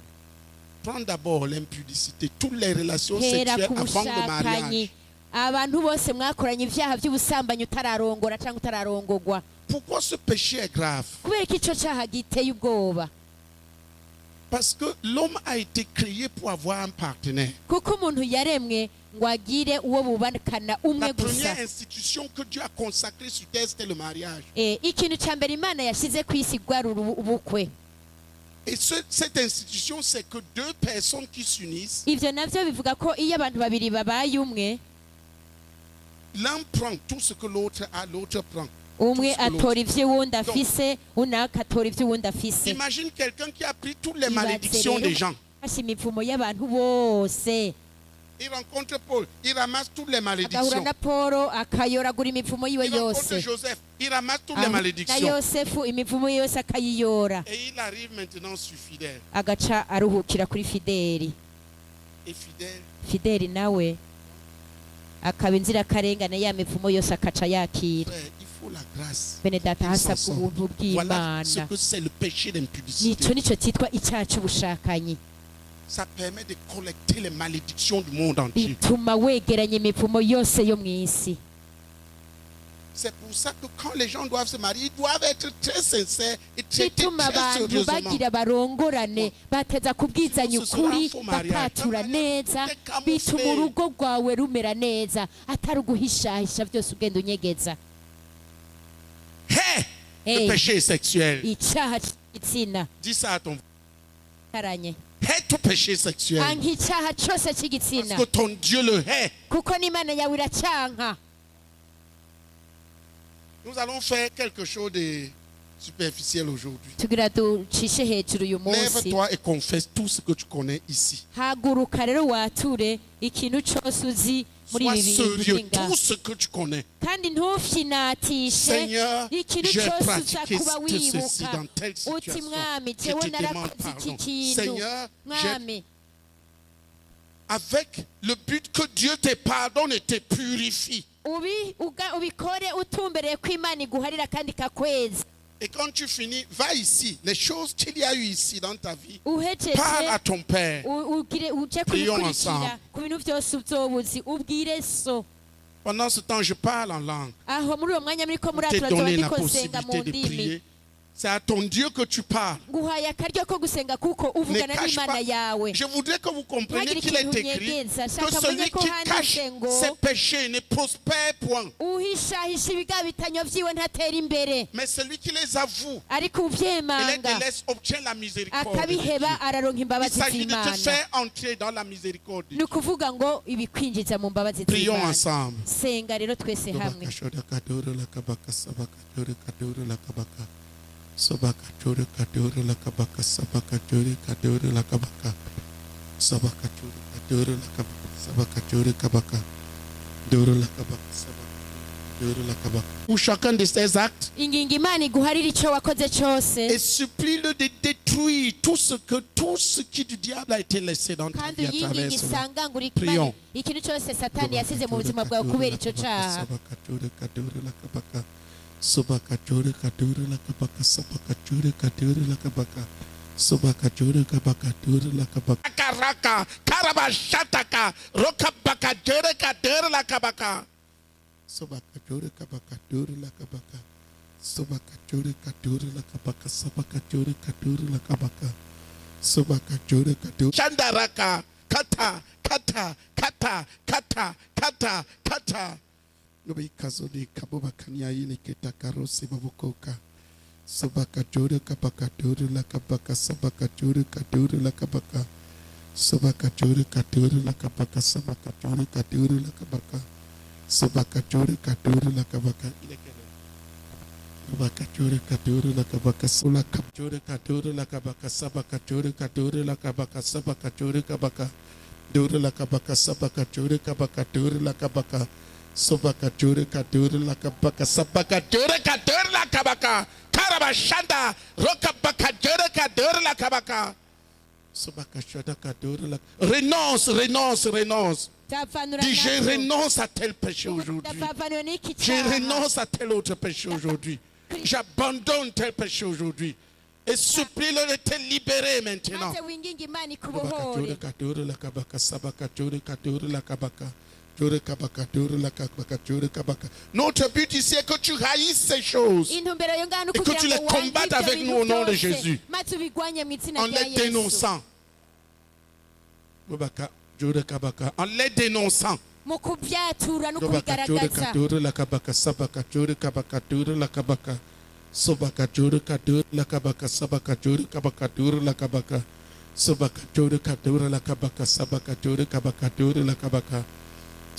Prends d'abord l'impudicité, toutes les relations Hera sexuelles ku avant le bushakanyi. mariage. Abantu bose mwakoranye ibyaha by'ubusambanyi utararongora cyangwa utararongogwa. Pourquoi ce péché est grave? Kubera ko icyo cyaha giteye ubwoba. Parce que l'homme a été créé pour avoir un partenaire. Kuko umuntu yaremwe ngo agire uwo bubakana umwe La gusa. première institution que Dieu a consacrée sur terre, c'était le mariage. Ikintu cya mbere Imana yashyize ku isi rwari ubukwe. Et cette institution, c'est que deux personnes qui s'unissent, Ivyo navyo bivuga ko iyo abantu babiri babaye umwe, l'un prend tout ce que l'autre a, l'autre prend. umwe Tout ce que l'autre- atora ivyo uwundi afise undi akatora ivyo uwundi afise. Imagine quelqu'un qui a pris toutes les Ibaze malédictions rero des gens. afashe imivumo y'abantu bose. Il rencontre Paul, il ramasse toutes les Agahura malédictions. na Polo akayoragura imivumo yiwe Il rencontre yose. Joseph, il ramasse toutes les Na malédictions. Yosefu imivumo yose akayiyora. Et il arrive maintenant sur Fidèle. Agaca aruhukira kuri Fideli. Et Fidèle, Fideli nawe akaba inzirakarengane ya mivumo yose akaca yakira. frère, il faut la grâce. Bene data Ils s'en hasabwa sortent. ubuntu Voilà ce bw'Imana. que c'est le péché Nico d'impudicité. nico cyitwa icyaha cy'ubushakanyi. Ça permet de collecter les malédictions du monde entier. Bituma wegeranya imivumo yose yo mu isi. C'est pour ça que quand les gens doivent se marier, ils doivent être très sincères et traiter Bituma très abantu sérieusement. bagira barongorane bateza kubwizanya ukuri bakatura neza bituma urugo rwawe rumera neza atari uguhishahisha byose ugenda unyegeza. Hé, le Hey, péché sexuel. icyaha cy'igitsina Dis ça à ton karanye hais tout péché sexuel. anka icyaha cyose Parce cy'igitsina que ton Dieu le hait. kuko n'Imana yawe iracyanka. Nous allons faire quelque chose de superficiel aujourd'hui. tugira ducishe hejuru uyu munsi. Lève-toi et confesse tout ce que tu connais ici. Haguruka rero wature ikintu cyose uzi muri Sois ibi bintu sérieux, by'inga tout ce que tu connais. kandi ntufyinatishe Seigneur, ikintu j'ai cyose uza pratiqué kuba ceci wibuka dans telle uti situation. mwami Je jewe te demande narakoze iki pardon. kintu Seigneur, mwami avec le but que Dieu te pardonne et te purifie. ubikore utumbereye ko Imana iguharira kandi kakweza. Et quand tu finis, va ici. Les choses qu'il y a eu ici dans ta vie, Uhejeje parle à ton Père. uje kubikurikira ku bintu byose uzobuzi ubwire so. Pendant ce temps, je parle en langue. Aho muri uwo mwanya muriko T'es muratura donné la zobiko senga possibilité mu de ndimi. prier. C'est à ton Dieu que tu parles. Nguhaye akaryo ko gusenga kuko Ne uvugana cache n'Imana pas. yawe. Je voudrais que vous compreniez Ntagire qu'il est ikintu écrit unyegeza. que Shaka celui menye ko qui cache handitse ngo ses péchés ne prospère point. uhishahisha ibigabitanyo vyiwe ntatera imbere, Mais celui qui les avoue ariko et les uvyemanga délaisse obtient la miséricorde de Dieu. akabiheba araronka Il imbabazi s'agit de te z'Imana. faire entrer dans la miséricorde de Ni Dieu. ukuvuga ngo ibikwinjiza mu mbabazi Prions z'Imana. ensemble. Senga rero twese hamwe. Sabakatore kadore la kabaka sabakatore kadore la kabaka sabakatore kadore la kabaka sabakatore kabaka dore la kabaka sabakatore la kabaka. Pour chacun de ces actes, Inginga Imana iguharira ico wakoze et cose, supplie-le de détruire tout ce qui du diable a été laissé dans ta kandi vie à travers uyinginga cela. isangangura Prions. ikintu cose Satani yasize mu buzima bwawe kubera ico caha. Sabakatore kadore la kabaka sabakatore kadore la kabaka sabakatore kadore la kabaka sabakatore kabakatore la kabaka karaka karabashataka rokabakatore kadore la kabaka sabakatore kabakatore la kabaka sabakatore kadore la kabaka sabakatore kadore la kabaka sabakatore kadore chandaraka kata kata kata kata kata kata Nobikazodi kabobakania ile ketakarose babukoka sabakatore kabakatore la kabaka sabakatore kadore la kabaka sabakatore kadore la kabaka sabakatore kadore la kabaka sabakatore kadore la kabaka ile sabakatore kadore la kabaka sabakatore kadore la kabaka sabakatore kadore la kabaka sabakatore kabaka dore la kabaka sabakatore kabakatore la kabaka Sobakatore kadore la kabaka sabakatore kadore la kabaka karabashanda rokabakatore kadore la kabaka sobakashada kadore la renonce. Dis je renonce à tel péché aujourd'hui. Je renonce à tel autre péché aujourd'hui. J'abandonne tel péché aujourd'hui. Et supplie-le de te libérer maintenant. Sobakatore kadore la kabaka sabakatore kadore la kabaka. Notre but ici est que tu haïsses ces choses et que tu les combattes avec nous au nom de Jésus en les dénonçant. En les dénonçant.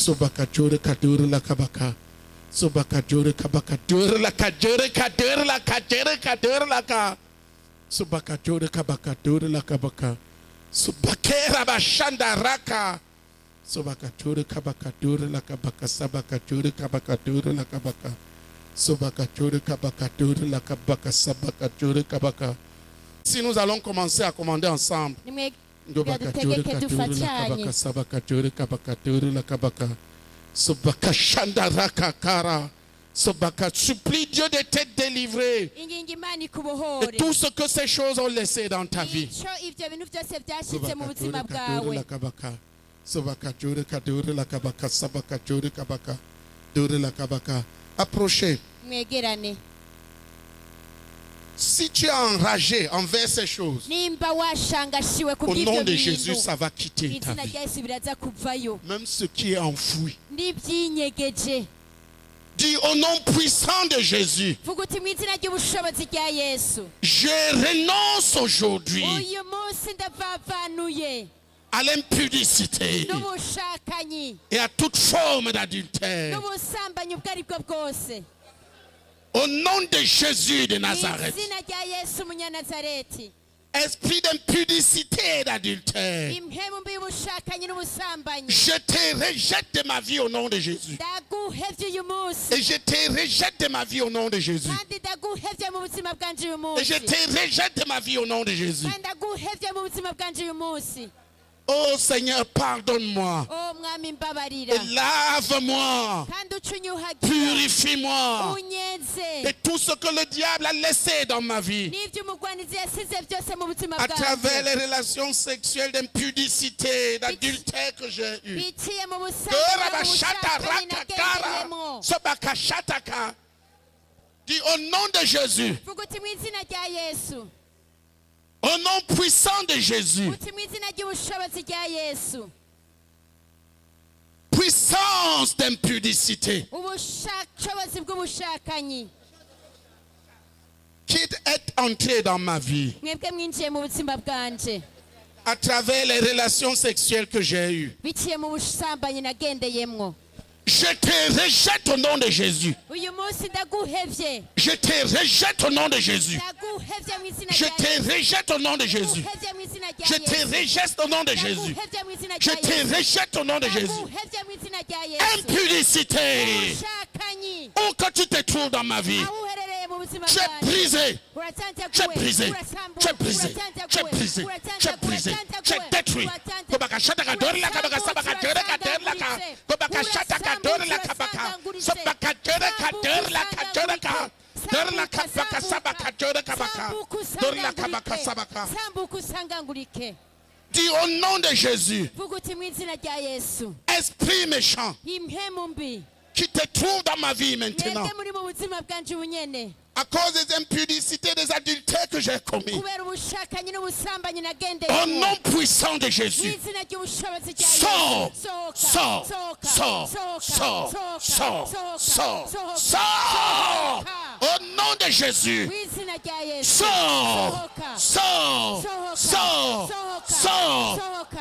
Sobakatore kadore la kabaka sobakatore kabakatore la kadore kadore la kadore kadore la ka sobakatore kabakatore la kabaka sobakera bashanda raka sobakatore kabakatore la kabaka sabakatore kabakatore la kabaka sobakatore kabakatore la kabaka sabakatore kabaka. Si nous allons commencer à commander ensemble. Dutegeke dufatanye. Sabakatore kabakatore la kabaka sobakashanda raka kara sobaka supplie Dieu de te délivrer Inginga Imana de ikubohore tout ce que ces choses ont laissé dans ta vie. ico ivyo bintu vyose vyashitse mu buzima Kadore bwawe. la kabaka sobakatore kadore la kabaka sabakatore kabaka dore la kabaka. Approchez. Mwegerane. Si tu es enragé envers ces choses, Nimba washangashiwe au kubw'ivyo nom de bintu, Jésus, ça va quitter ta izina vie. rya Yesu biraza kuvayo. Même ce qui est enfoui. N'ivyinyegeje. Dis au nom puissant de Jésus, Vuga uti mw'izina ry'ubushobozi rya Yesu, je renonce aujourd'hui uyu munsi ndavavanuye à l'impudicité n'ubushakanyi et à toute forme d'adultère. n'ubusambanyi ubwo ari bwo bwose. Au nom de Jésus de Nazareth, Izina rya Yesu Umunyanazareti, esprit d'impudicité et d'adultère, impemu mbi y'ubushakanyi n'ubusambanyi, je te rejette de ma vie au nom de Jésus. ndaguhevye uyu munsi Et je te rejette de ma vie au nom de Jésus. kandi ndaguhevye mu buzima bwanje uyu Et je munsi te rejette de ma vie au nom de Jésus. kandi ndaguhevye mu buzima bwanje uyu munsi. Oh Seigneur, pardonne-moi. o mwami mbabarira Et lave-moi. kandi ucunyuhagira Purifie-moi unyeze de tout ce que le diable a laissé dans ma vie. n'ibyo umugwanizi yasize byose mu buzima À travers bwanjye les relations sexuelles d'impudicité, d'adultère que j'ai eues. biciye mu busambanyi nagendeyemo Dis au nom de Jésus, vuga uti mu izina rya yesu au nom puissant de Jésus, uti mu izina ry'ubushobozi rya yesu puissance d'impudicité ubushobozi bw'ubushakanyi qui est entré dans ma vie mwebwe mwinjiye mu buzima bwanje à travers les relations sexuelles que j'ai eues. biciye mu busambanyi nagendeyemwo Je te rejette au nom de Jésus. uyu munsi ndaguhevye Je te rejette au nom de Jésus. ndaguhevye mu izina Je rya te yesu rejette au nom de Jésus. ndaguhevye mu izina rya Je te yesu rejette au nom de Jésus. ndaguhevye mu izina Je rya te yesu rejette au nom de Jésus. ndaguhevye mu izina rya yesu Impudicité. ubushakanyi Où que tu te trouves dans ma vie, aho uherereye mu buzima tu es bwanjye brisé. uratanjaguwe Tu es brisé. Tu es brisé. Tu es brisé. Tu es brisé. Tu es détruit. Kobakashata kadori kabaka sabaka tere kadere la ka. Kobakashata kadori la kabaka. Sabaka tere kadere la kadere ka. Dore la kabaka sabaka tere kabaka. Dore la kabaka sabaka. sambuka usangangurike Dis au nom de Jésus, vuga uti mu izina rya yesu esprit méchant impemu mbi qui te trouve dans ma vie maintenant, mwebwe muri mu buzima bwanje ubunyene à cause des impudicités, des adultères que j'ai commis, kubera ubushakanyi n'ubusambanyi au nagendeyemo nom puissant de mu Jésus, izina ry'ubushobozi rya sors, yesu sohoka sors, sohoka sors, sohoka sors, sohoka sors, sohoka sors, sohoka sors, au nom de Jésus, mu izina rya yesu sors, sohoka sors, sohoka sors, sohoka sors, sohoka